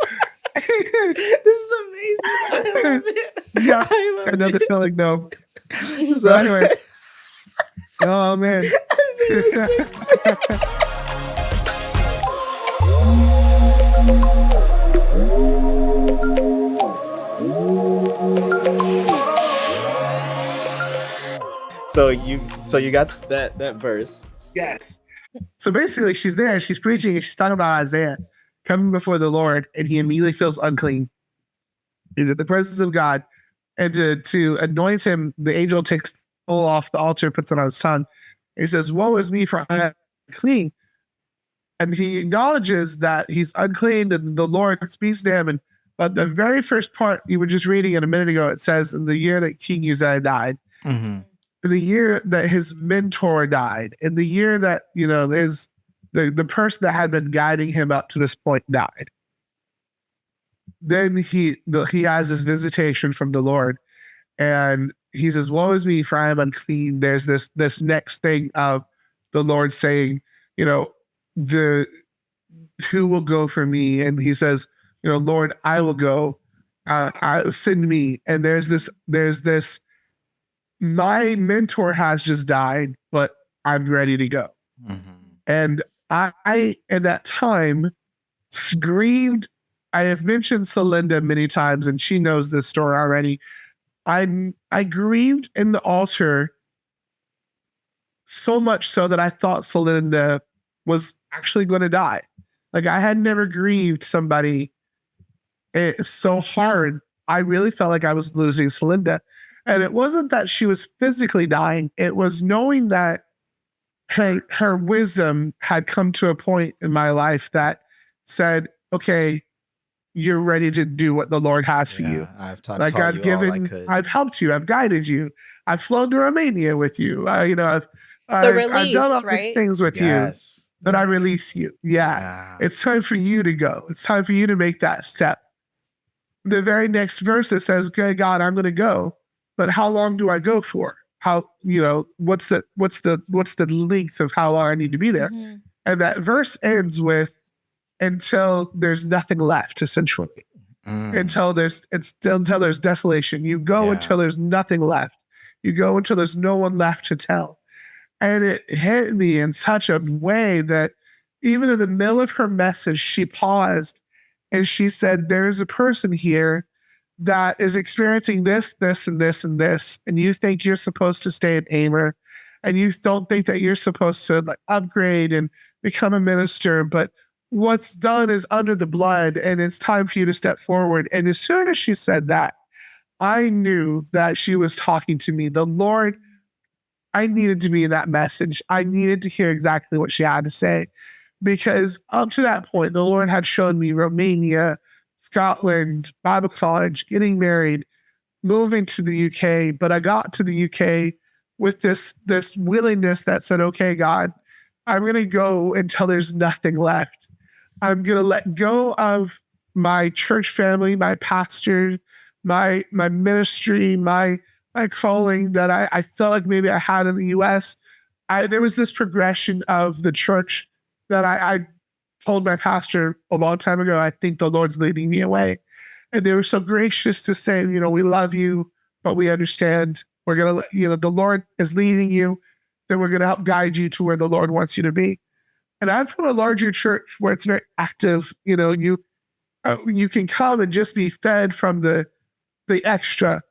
is amazing. Yeah, another feeling though. So anyway. Oh man. So you got that verse. Yes. So basically she's there, she's preaching, and she's talking about Isaiah. coming before the Lord, and he immediately feels unclean. He's in the presence of God, and to anoint him, the angel takes the oil off the altar, puts it on his tongue. He says, "Woe is me, for I am clean." And he acknowledges that he's unclean, and the Lord speaks to him. But the very first part you were just reading a minute ago, it says, in the year that King Uzziah died, in the year that his mentor died, in the year that, the person that had been guiding him up to this point died. Then he has this visitation from the Lord, and he says, "Woe is me, for I am unclean." There's this next thing of the Lord saying, who will go for me? And he says, "Lord, I will go. Send me." And there's this. My mentor has just died, but I'm ready to go. And I, in that time, grieved. I have mentioned Celinda many times, and she knows this story already. I grieved in the altar so much so that I thought Celinda was actually going to die. Like, I had never grieved somebody so hard. I really felt like I was losing Celinda. And it wasn't that she was physically dying. It was knowing that her wisdom had come to a point in my life that said, okay, you're ready to do what the Lord has for you. I've helped you. I've guided you. I've flown to Romania with you. I've done all these things with you. But I release you. Yeah. It's time for you to go. It's time for you to make that step. The very next verse, it says, "Okay, God, I'm going to go. But how long do I go for? How, what's the length of how long I need to be there?" And that verse ends with, "Until there's nothing left," essentially. Until there's desolation. You go until there's nothing left. You go until there's no one left to tell. And it hit me in such a way that even in the middle of her message, she paused and she said, "There is a person here that is experiencing this, this, and this, and this. And you think you're supposed to stay an aimer, and you don't think that you're supposed to upgrade and become a minister. But what's done is under the blood, and it's time for you to step forward." And as soon as she said that, I knew that she was talking to me. The Lord, I needed to be in that message. I needed to hear exactly what she had to say, because up to that point, the Lord had shown me Romania, Scotland, Bible college, getting married, moving to the UK. But I got to the UK with this willingness that said, "Okay, God, I'm going to go until there's nothing left. I'm going to let go of my church family, my pastor, my ministry, my calling that I felt like maybe I had in the US. There was this progression of the church that I told my pastor a long time ago, "I think the Lord's leading me away." And they were so gracious to say, "We love you, but we understand. We're going to, the Lord is leading you. Then we're going to help guide you to where the Lord wants you to be." And I'm from a larger church where it's very active. You can come and just be fed from the extra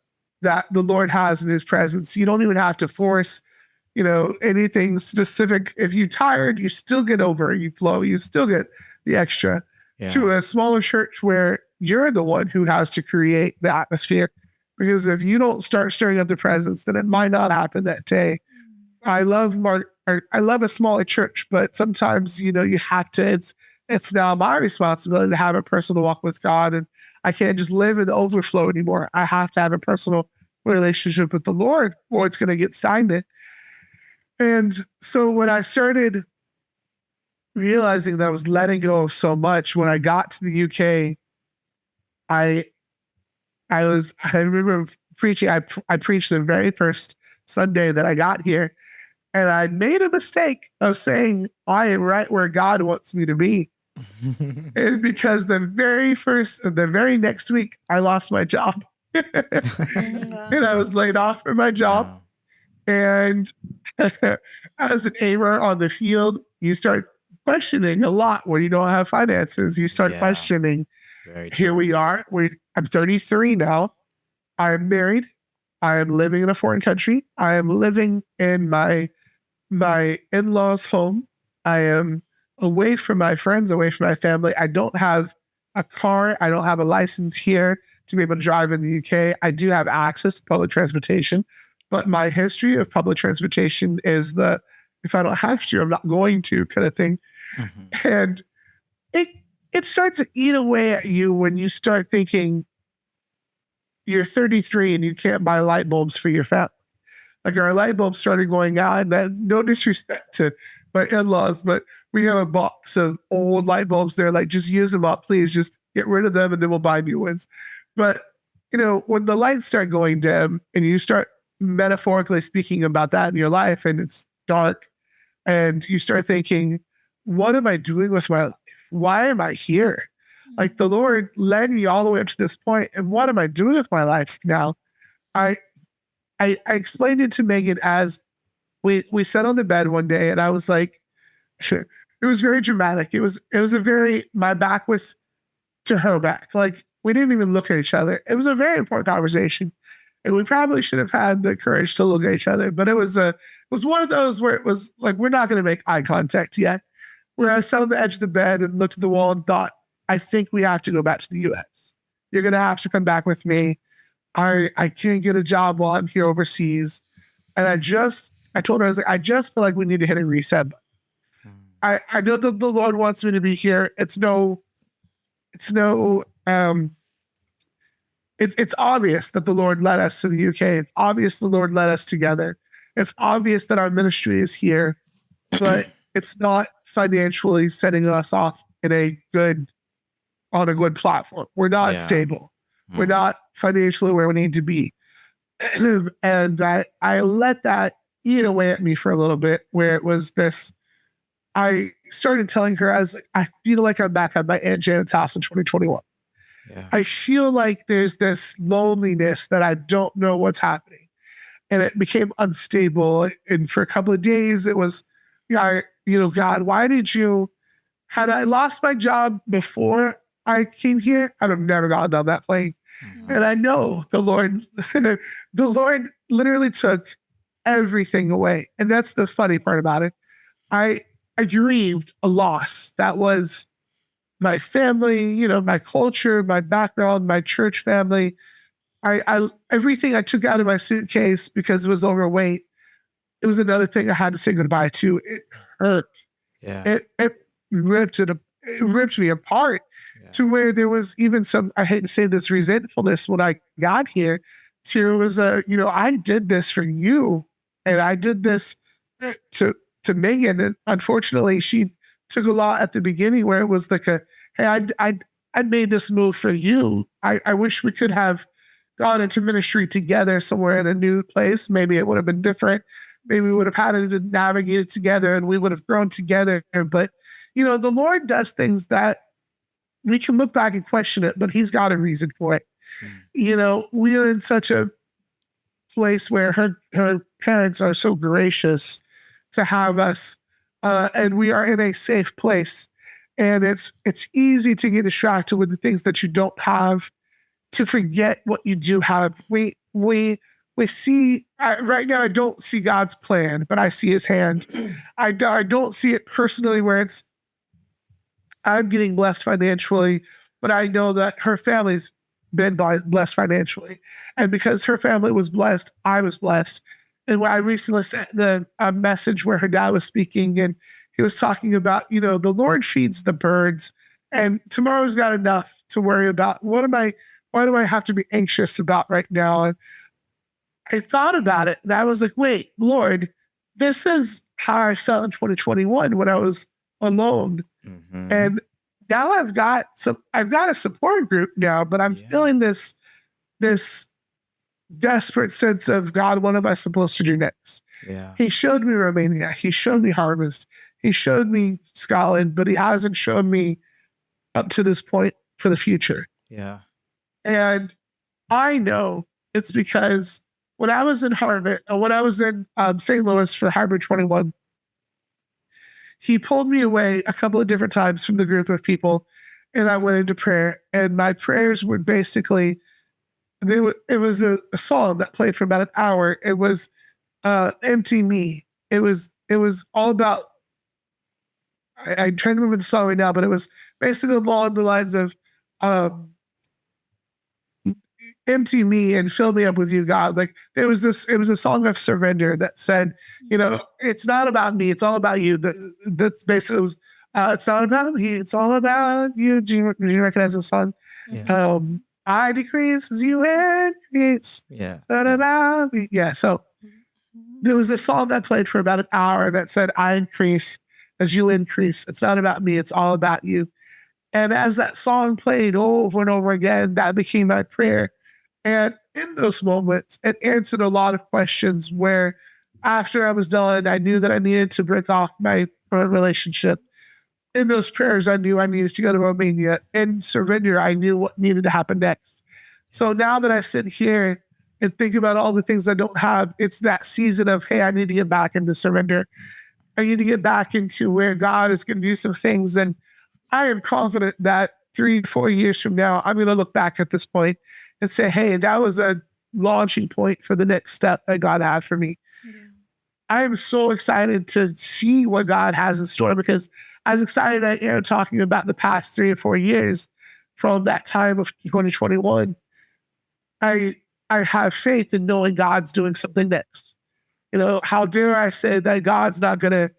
that the Lord has in his presence. You don't even have to force, anything specific. If you're tired, you still get over it. You flow, you still get the extra. To a smaller church where you're the one who has to create the atmosphere. Because if you don't start stirring up the presence, then it might not happen that day. I love a smaller church, but sometimes, you have to, it's now my responsibility to have a personal walk with God. And I can't just live in the overflow anymore. I have to have a personal relationship with the Lord, or it's going to get stagnant. And so when I started realizing that I was letting go of so much, when I got to the UK, I remember preaching. I preached the very first Sunday that I got here, and I made a mistake of saying I am right where God wants me to be. And because the very next week, I lost my job. And I was laid off from my job. Wow. And as an aimer on the field, you start questioning a lot when you don't have finances. You start questioning. Here we are. I'm 33 now. I am married. I am living in a foreign country. I am living in my in-laws' home. I am away from my friends, away from my family. I don't have a car. I don't have a license here to be able to drive in the UK. I do have access to public transportation, but my history of public transportation is the if I don't have to, I'm not going to kind of thing. Mm-hmm. And it starts to eat away at you when you start thinking you're 33 and you can't buy light bulbs for your family. Like our light bulbs started going out, and no disrespect to my in-laws, but we have a box of old light bulbs there. Like, just use them up, please. Just get rid of them, and then we'll buy new ones. But when the lights start going dim, and you start metaphorically speaking about that in your life, and it's dark, and you start thinking, what am I doing with my life? Why am I here? Like, the Lord led me all the way up to this point, and what am I doing with my life now? I explained it to Megan as we sat on the bed one day, and I was like, it was very dramatic. It was my back was to her back. Like, we didn't even look at each other. It was a very important conversation, and we probably should have had the courage to look at each other. But it was one of those where it was like, we're not going to make eye contact yet. Where I sat on the edge of the bed and looked at the wall and thought, I think we have to go back to the US. You're going to have to come back with me. I can't get a job while I'm here overseas. And I told her, I was like, I just feel like we need to hit a reset button. I know that the Lord wants me to be here. It's obvious that the Lord led us to the UK. It's obvious the Lord led us together. It's obvious that our ministry is here, but it's not financially setting us off on a good platform. We're not stable. We're not financially where we need to be. And I let that eat away at me for a little bit, where it was this, I started telling her, I feel like I'm back at my Aunt Janet's house in 2021. Yeah. I feel like there's this loneliness that I don't know what's happening. And it became unstable. And for a couple of days, it was, God, why had I lost my job before I came here, I'd have never gotten on that plane. Mm-hmm. And I know the Lord literally took everything away. And that's the funny part about it. I grieved a loss. That was my family, my culture, my background, my church family. I everything I took out of my suitcase because it was overweight, it was another thing I had to say goodbye to. It hurt. Yeah. It ripped me apart. Yeah. To where there was even some, I hate to say this, resentfulness when I got here. To it was I did this for you, and I did this to Megan, and unfortunately she took a lot at the beginning where it was like hey, I made this move for you. I wish we could have gone into ministry together somewhere in a new place. Maybe it would have been different. Maybe we would have had to navigate it together, and we would have grown together. But the Lord does things that we can look back and question it, but He's got a reason for it. Mm. We are in such a place where her parents are so gracious to have us, and we are in a safe place. And it's easy to get distracted with the things that you don't have, to forget what you do have. We see right now. I don't see God's plan, but I see His hand. I don't see it personally where it's I'm getting blessed financially, but I know that her family's been blessed financially, and because her family was blessed, I was blessed. And when I recently sent a message where her dad was speaking, and he was talking about, the Lord feeds the birds, and tomorrow's got enough to worry about. Why do I have to be anxious about right now? And I thought about it, and I was like, wait, Lord, this is how I felt in 2021 when I was alone. Mm-hmm. And now I've got a support group now, but I'm feeling this desperate sense of, God, what am I supposed to do next? Yeah. He showed me Romania. He showed me Harvest. He showed me Scotland, but He hasn't shown me up to this point for the future. Yeah. And I know it's because when I was in St. Louis for Hybrid 21, He pulled me away a couple of different times from the group of people, and I went into prayer. And my prayers were basically, it was a song that played for about an hour. It was Empty Me. It was all about, I try to remember the song right now, but it was basically along the lines of um, empty me and fill me up with you, God. Like it was a song of surrender that said, it's not about me, it's all about you. That's basically was, it's not about me, it's all about you. Do you recognize the song? Yeah. I decrease as you increase. Yeah. It's not about me. Yeah. So there was a song that played for about an hour that said, I increase as you increase. It's not about me, it's all about you. And as that song played over and over again, that became my prayer. And in those moments, it answered a lot of questions where after I was done, I knew that I needed to break off my current relationship. In those prayers, I knew I needed to go to Romania. In surrender, I knew what needed to happen next. So now that I sit here and think about all the things I don't have, it's that season of, hey, I need to get back into surrender. I need to get back into where God is going to do some things. And I am confident that 3-4 years from now, I'm going to look back at this point and say, hey, that was a launching point for the next step that God had for me. Yeah. I am so excited to see what God has in store, because as excited I am talking about the past 3 or 4 years from that time of 2021, I have faith in knowing God's doing something next. How dare I say that God's not going to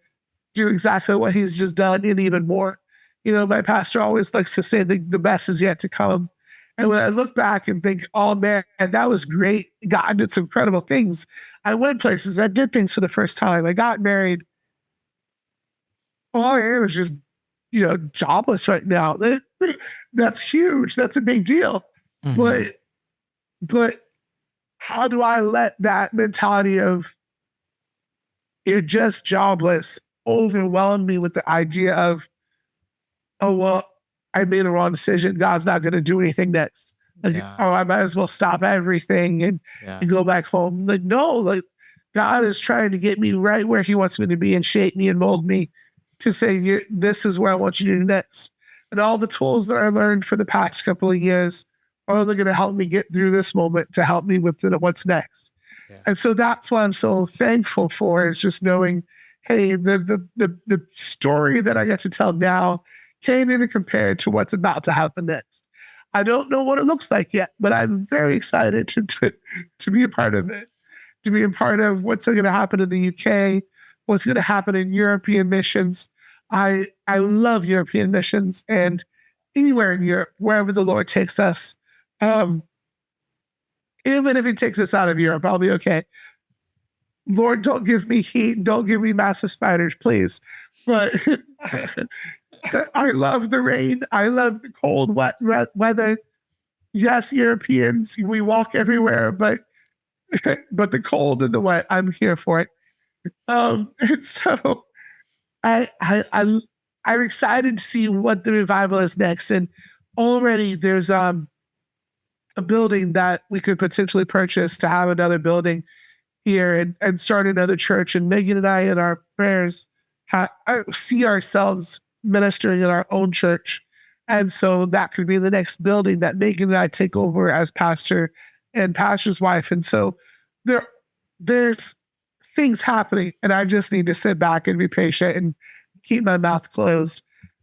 do exactly what he's just done and even more. My pastor always likes to say the best is yet to come. And when I look back and think, oh man, that was great. God did some incredible things. I went places. I did things for the first time. I got married. All I am is just, jobless right now. That's huge. That's a big deal. Mhm. But how do I let that mentality of you're just jobless overwhelm me with the idea of, oh, well, I made a wrong decision. God's not going to do anything next. Like, Yeah. oh, I might as well stop everything and Yeah. go back home. Like, no, like God is trying to get me right where he wants me to be and shape me and mold me to say, this is where I want you to do next. And all the tools that I learned for the past couple of years are only going to help me get through this moment to help me with what's next. Yeah. And so that's what I'm so thankful for, is just knowing, hey, the story that I get to tell now can't even compare to what's about to happen next. I don't know what it looks like yet, but I'm very excited to be a part of it, to be a part of what's going to happen in the UK, what's going to happen in European missions. I love European missions, and anywhere in Europe, wherever the Lord takes us, even if he takes us out of Europe, I'll be okay. Lord, don't give me heat, don't give me massive spiders, please. But I love the rain. I love the cold, wet weather. Yes, Europeans, we walk everywhere, but the cold and the wet, I'm here for it. And so I'm excited to see what the revival is next. And already there's a building that we could potentially purchase to have another building here and start another church. And Megan and I, in our prayers, see ourselves ministering in our own church. And so that could be the next building that Megan and I take over as pastor and pastor's wife. And so there's things happening, and I just need to sit back and be patient and keep my mouth closed.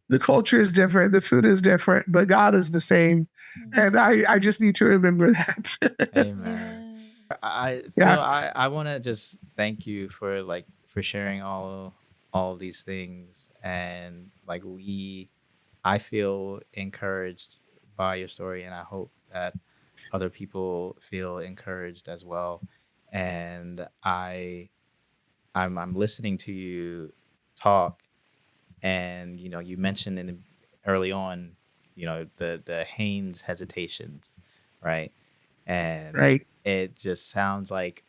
The culture is different, the food is different, but God is the same. And I just need to remember that. Amen. I want to just thank you for sharing all of these things, and I feel encouraged by your story, and I hope that other people feel encouraged as well. And I'm listening to you talk, and you mentioned early on, the Hanes hesitations, right? And Right. it just sounds like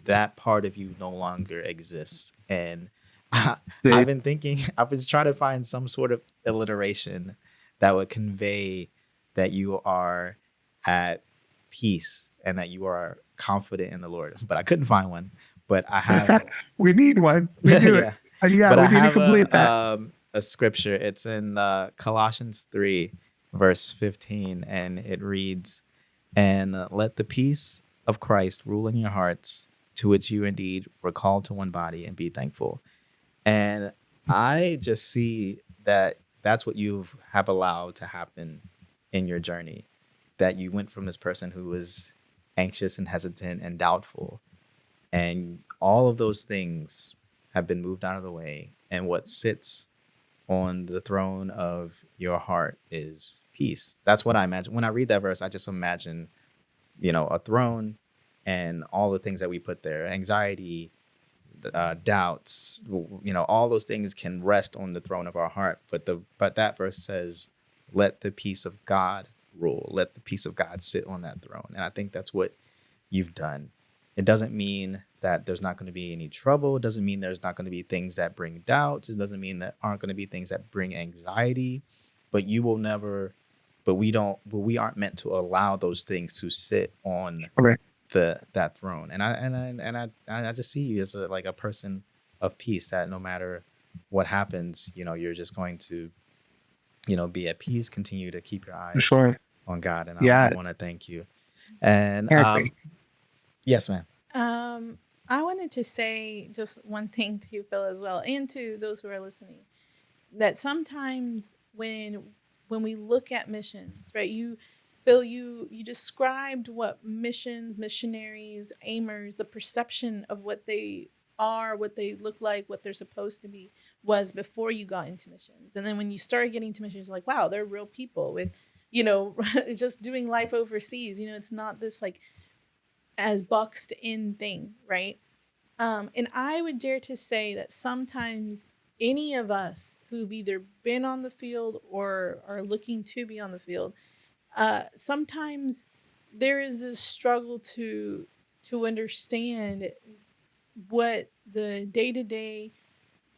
that part of you no longer exists. And I've been trying to find some sort of alliteration that would convey that you are at peace and that you are confident in the Lord, but I couldn't find one. But I have. We need one. We do Yeah. it. Yeah, But we I need to have complete that. a scripture. It's in Colossians 3, verse 15, and it reads, "And let the peace of Christ rule in your hearts, to which you indeed were called to one body, and be thankful." And I just see that that's what you have allowed to happen in your journey. That you went from this person who was anxious and hesitant and doubtful, and all of those things have been moved out of the way. And what sits on the throne of your heart is peace. That's what I imagine. When I read that verse, I just imagine, a throne and all the things that we put there, anxiety, doubts, all those things can rest on the throne of our heart. But that verse says, let the peace of God rule. Let the peace of God sit on that throne. And I think that's what you've done. It doesn't mean that there's not going to be any trouble. It doesn't mean there's not going to be things that bring doubts. It doesn't mean that aren't going to be things that bring anxiety. But you will never. But we aren't meant to allow those things to sit on Okay. that throne. And I just see you as like a person of peace, that no matter what happens, you're just going to, be at peace, continue to keep your eyes Sure. on God. And Yeah. I want to thank you. And yes, ma'am. I wanted to say just one thing to you, Phil, as well, and to those who are listening, that sometimes when we look at missions, right? Phil, you described what missions, missionaries, aimers, the perception of what they are, what they look like, what they're supposed to be was before you got into missions. And then when you started getting to missions, like, wow, they're real people with, just doing life overseas. It's not this like as boxed in thing, right? And I would dare to say that sometimes any of us who've either been on the field or are looking to be on the field, sometimes there is this struggle to understand what the day-to-day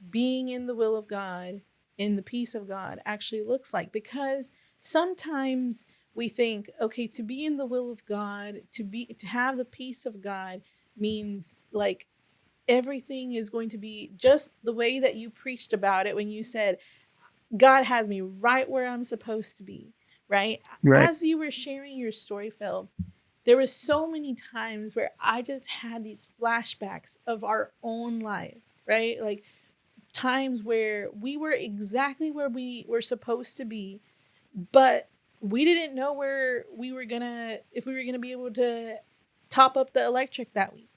being in the will of God, in the peace of God, actually looks like. Because sometimes we think, okay, to be in the will of God, to have the peace of God means like everything is going to be just the way that you preached about it when you said, God has me right where I'm supposed to be, right? Right. As you were sharing your story, Phil, there was so many times where I just had these flashbacks of our own lives, right? Like times where we were exactly where we were supposed to be, but we didn't know where if we were gonna be able to top up the electric that week,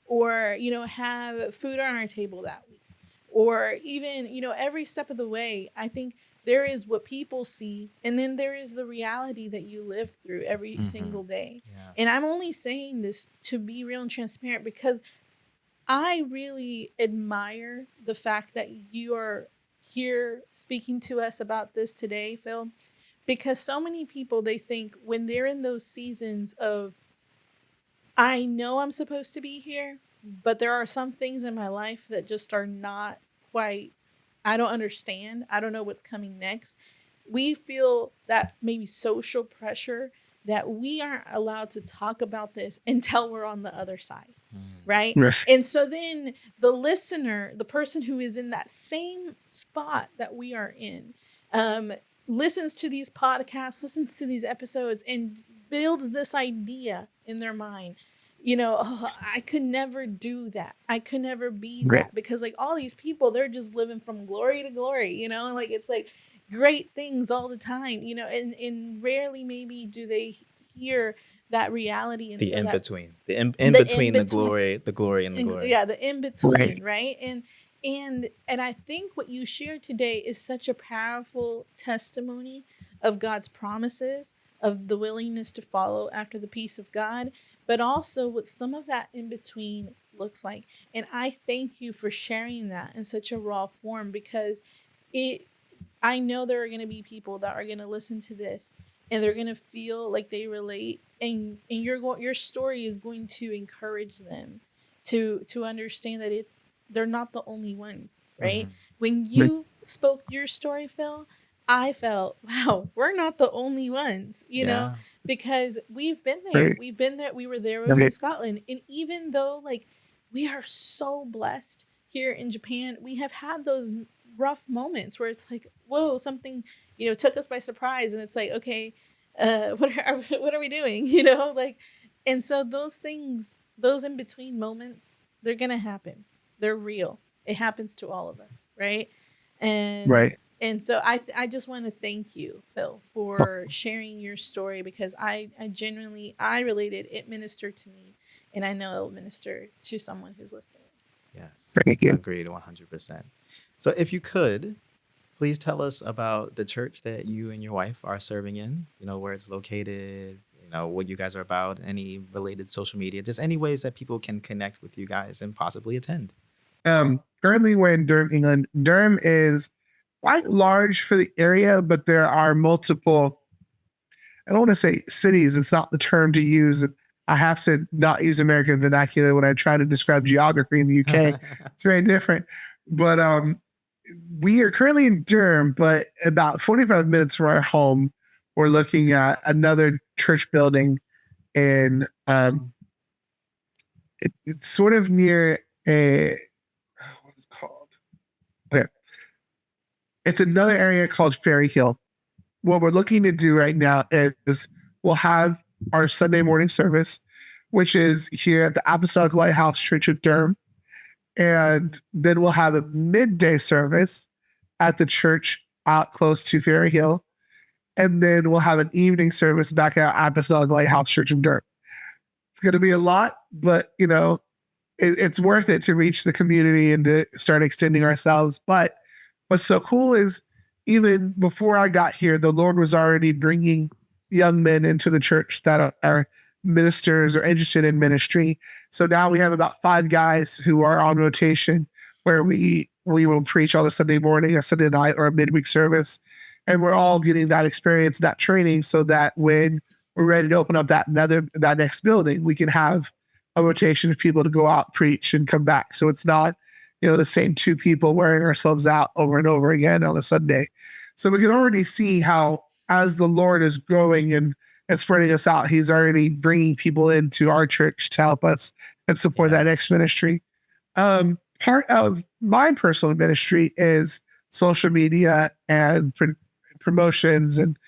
or have food on our table that week, or even every step of the way. I think there is what people see, and then there is the reality that you live through every single day. Yeah. And I'm only saying this to be real and transparent because I really admire the fact that you are here speaking to us about this today, Phil, because so many people, they think when they're in those seasons of, I know I'm supposed to be here, but there are some things in my life that just are not quite, I don't understand. I don't know what's coming next. We feel that maybe social pressure that we aren't allowed to talk about this until we're on the other side. Right. Yes. And so then the listener, the person who is in that same spot that we are in, listens to these podcasts, listens to these episodes, and builds this idea in their mind. Oh, I could never do that. I could never be Right. that, because like all these people, they're just living from glory to glory, like it's like great things all the time, and rarely maybe do they hear that reality and The in that between, the in between the glory and the glory. yeah, the in between, Right. right? And I think what you shared today is such a powerful testimony of God's promises, of the willingness to follow after the peace of God, but also what some of that in between looks like. And I thank you for sharing that in such a raw form, because I know there are going to be people that are going to listen to this and they're going to feel like they relate, and your story is going to encourage them to understand that they're not the only ones, right? When you spoke your story, Phil, I felt, wow, we're not the only ones, Yeah. because we've been there. Right. We've been there. We were there when we were in Scotland. And even though like we are so blessed here in Japan, we have had those rough moments where it's like, whoa, something, took us by surprise. And it's like, okay, what are we doing? Like, and so those things, those in between moments, they're going to happen. They're real. It happens to all of us. Right. And Right. and so I just want to thank you, Phil, for sharing your story, because I genuinely, I related, it ministered to me, and I know it will minister to someone who's listening. Yes. Thank you. Agreed 100%. So if you could, please tell us about the church that you and your wife are serving in, where it's located, what you guys are about, any related social media, just any ways that people can connect with you guys and possibly attend. Currently we're in Durham, England. Durham is quite large for the area, but there are multiple, I don't want to say cities, it's not the term to use. I have to not use American vernacular when I try to describe geography in the UK. It's very different. But we are currently in Durham, but about 45 minutes from our home, we're looking at another church building in it's sort of near a, what is it called? Okay. It's another area called Ferry Hill. What we're looking to do right now is we'll have our Sunday morning service, which is here at the Apostolic Lighthouse Church of Durham. And then we'll have a midday service at the church out close to Ferry Hill. And then we'll have an evening service back at Apostolic Lighthouse Church of Durham. It's going to be a lot, but it's worth it to reach the community and to start extending ourselves. But what's so cool is, even before I got here, the Lord was already bringing young men into the church that are ministers or interested in ministry. So now we have about 5 guys who are on rotation, where we will preach on a Sunday morning, a Sunday night, or a midweek service. And we're all getting that experience, that training, so that when we're ready to open up that next building, we can have a rotation of people to go out, preach, and come back. So it's not, the same 2 people wearing ourselves out over and over again on a Sunday. So we can already see how, as the Lord is growing and spreading us out, he's already bringing people into our church to help us and support that next ministry. Part of my personal ministry is social media and promotions. And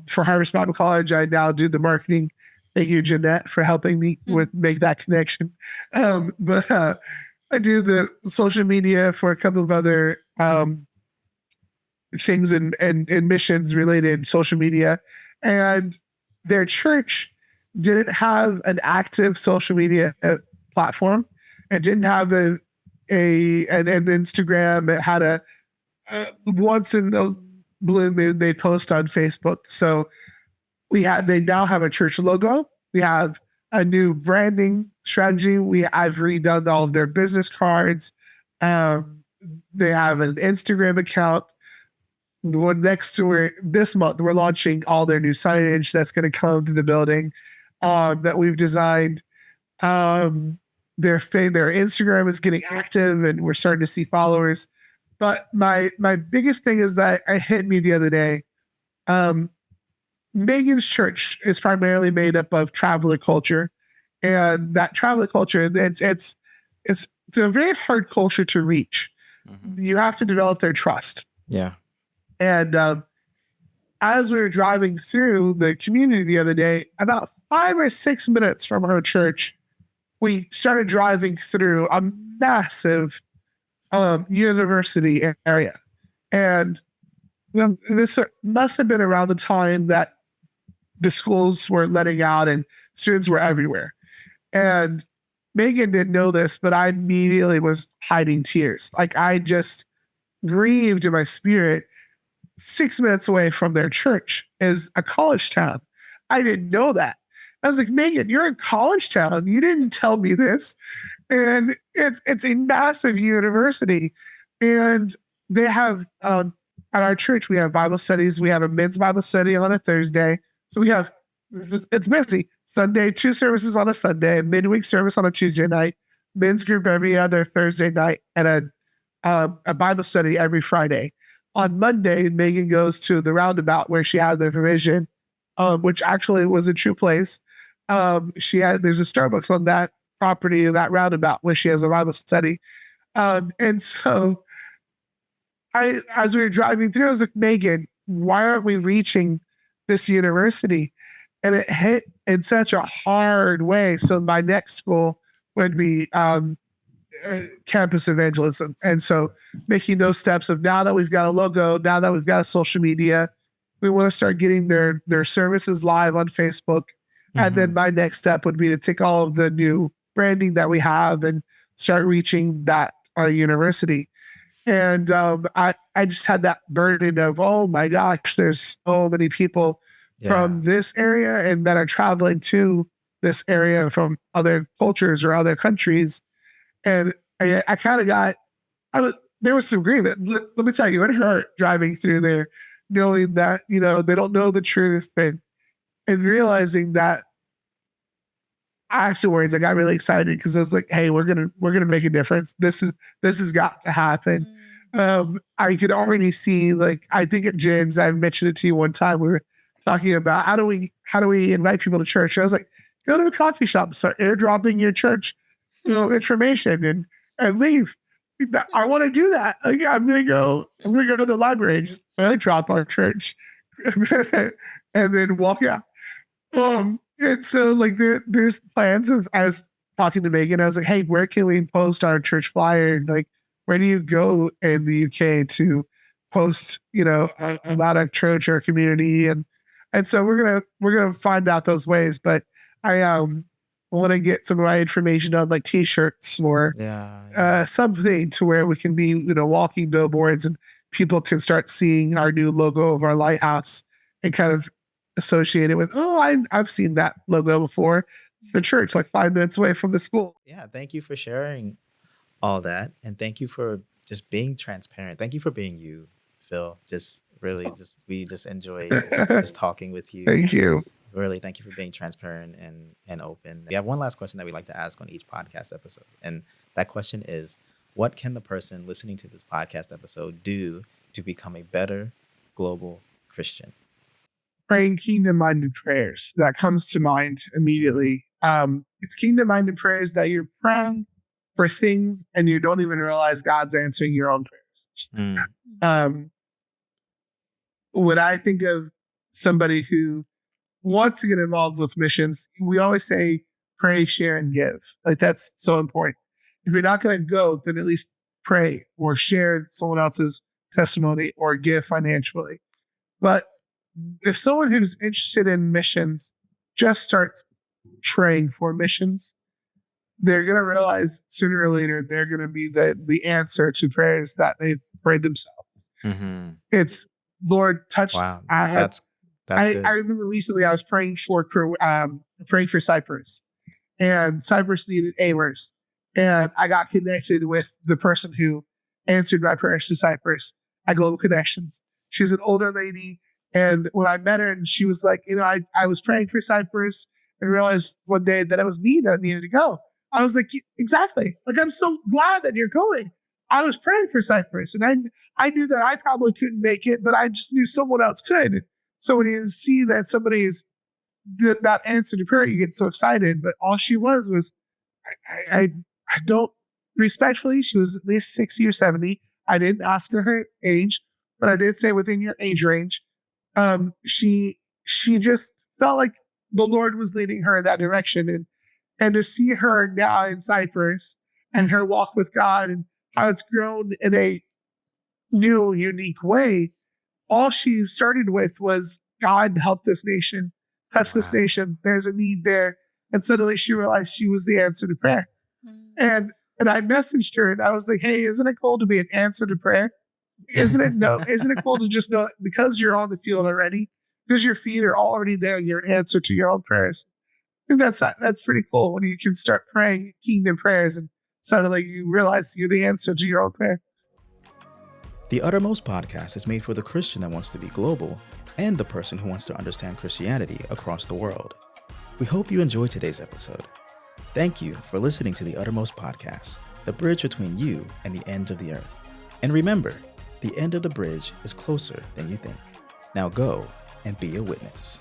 for Harvest Bible College, I now do the marketing. Thank you, Jeanette, for helping me make that connection. But I do the social media for a couple of other things and missions related social media. And their church didn't have an active social media platform. It didn't have an Instagram. It had a once in a blue moon they post on Facebook. So they now have a church logo. We have a new branding strategy. I've redone all of their business cards. They have an Instagram account. This month, we're launching all their new signage that's going to come to the building that we've designed. Their Instagram is getting active, and we're starting to see followers. But my biggest thing is that it hit me the other day. Megan's church is primarily made up of traveler culture, and that traveler culture, it's a very hard culture to reach. Mm-hmm. You have to develop their trust. Yeah. And as we were driving through the community the other day, about 5 or 6 minutes from our church, we started driving through a massive university area. And this must have been around the time that the schools were letting out and students were everywhere. And Megan didn't know this, but I immediately was hiding tears. Like, I just grieved in my spirit. 6 minutes away from their church is a college town. I didn't know that. I was like, Megan, you're in college town. You didn't tell me this. And it's a massive university. And they have, at our church, we have Bible studies. We have a men's Bible study on a Thursday. So we have, it's busy. Sunday, 2 services on a Sunday, midweek service on a Tuesday night, men's group every other Thursday night, and a Bible study every Friday. On Monday, Megan goes to the roundabout where she had the provision, which actually was a true place. There's a Starbucks on that property, that roundabout, where she has a Bible study. And so as we were driving through, I was like, Megan, why aren't we reaching this university? And it hit in such a hard way. So my next school would be campus evangelism. And so making those steps of now that we've got a logo, now that we've got social media, we want to start getting their services live on Facebook. And then my next step would be to take all of the new branding that we have and start reaching that university. And I just had that burden of, oh my gosh, there's so many people from this area and that are traveling to this area from other cultures or other countries. And I kind of got, there was some agreement. Let me tell you, it hurt driving through there, knowing that, you know, they don't know the truth and realizing that afterwards, I got really excited because I was like, hey, we're gonna make a difference. This has got to happen. I could already see, like, I think at James, I mentioned it to you one time, we were talking about how do we invite people to church? I was like, go to a coffee shop and start airdropping your church, you know, information and leave. I want to do that. Like, I'm gonna go to the library and just airdrop our church and then walk out. And so like there's plans of, I was talking to Megan, I was like, hey, where can we post our church flyer? Like, where do you go in the UK to post, you know, about our church or community? And so we're gonna find out those ways. But I want to get some of my information on like t-shirts or something to where we can be, you know, walking billboards and people can start seeing our new logo of our lighthouse and kind of associate it with, oh, I've seen that logo before. It's the church like 5 minutes away from the school. Yeah, thank you for sharing all that. And thank you for just being transparent. Thank you for being you, Phil. Just really, we just enjoy just talking with you. Thank you. Really, thank you for being transparent and open. We have one last question that we like to ask on each podcast episode. And that question is, what can the person listening to this podcast episode do to become a better global Christian? Praying kingdom-minded prayers. That comes to mind immediately. It's kingdom-minded prayers that you're praying for things and you don't even realize God's answering your own prayers. When I think of somebody who wants to get involved with missions, we always say pray, share, and give. Like, that's so important. If you're not going to go, then at least pray or share someone else's testimony or give financially. But if someone who's interested in missions just starts praying for missions, they're going to realize sooner or later they're going to be the answer to prayers that they've prayed themselves. It's, Lord, touch. Wow, that's good. I remember recently I was praying for Cyprus, and Cyprus needed aimers, and I got connected with the person who answered my prayers to Cyprus at Global Connections. She's an older lady. And when I met her and she was like, you know, I was praying for Cyprus and realized one day that it was me that needed to go. I was like, exactly. Like, I'm so glad that you're going. I was praying for Cyprus and I knew that I probably couldn't make it, but I just knew someone else could. So when you see that somebody's that answer to prayer, you get so excited. But all she was I don't, respectfully, she was at least 60 or 70. I didn't ask her age, but I did say within your age range. She just felt like the Lord was leading her in that direction, and to see her now in Cyprus and her walk with God and how it's grown in a new, unique way. All she started with was, God, help this nation, touch this nation. There's a need there. And suddenly she realized she was the answer to prayer. And I messaged her and I was like, hey, isn't it cool to be an answer to prayer? Isn't it cool to just know because you're on the field already, because your feet are already there, you're an answer to your own prayers. I think that's pretty cool when you can start praying kingdom prayers and suddenly you realize you're the answer to your own prayer. The Uttermost podcast is made for the Christian that wants to be global and the person who wants to understand Christianity across the world. We hope you enjoyed today's episode. Thank you for listening to the Uttermost podcast, the bridge between you and the ends of the earth. And remember, the end of the bridge is closer than you think. Now go and be a witness.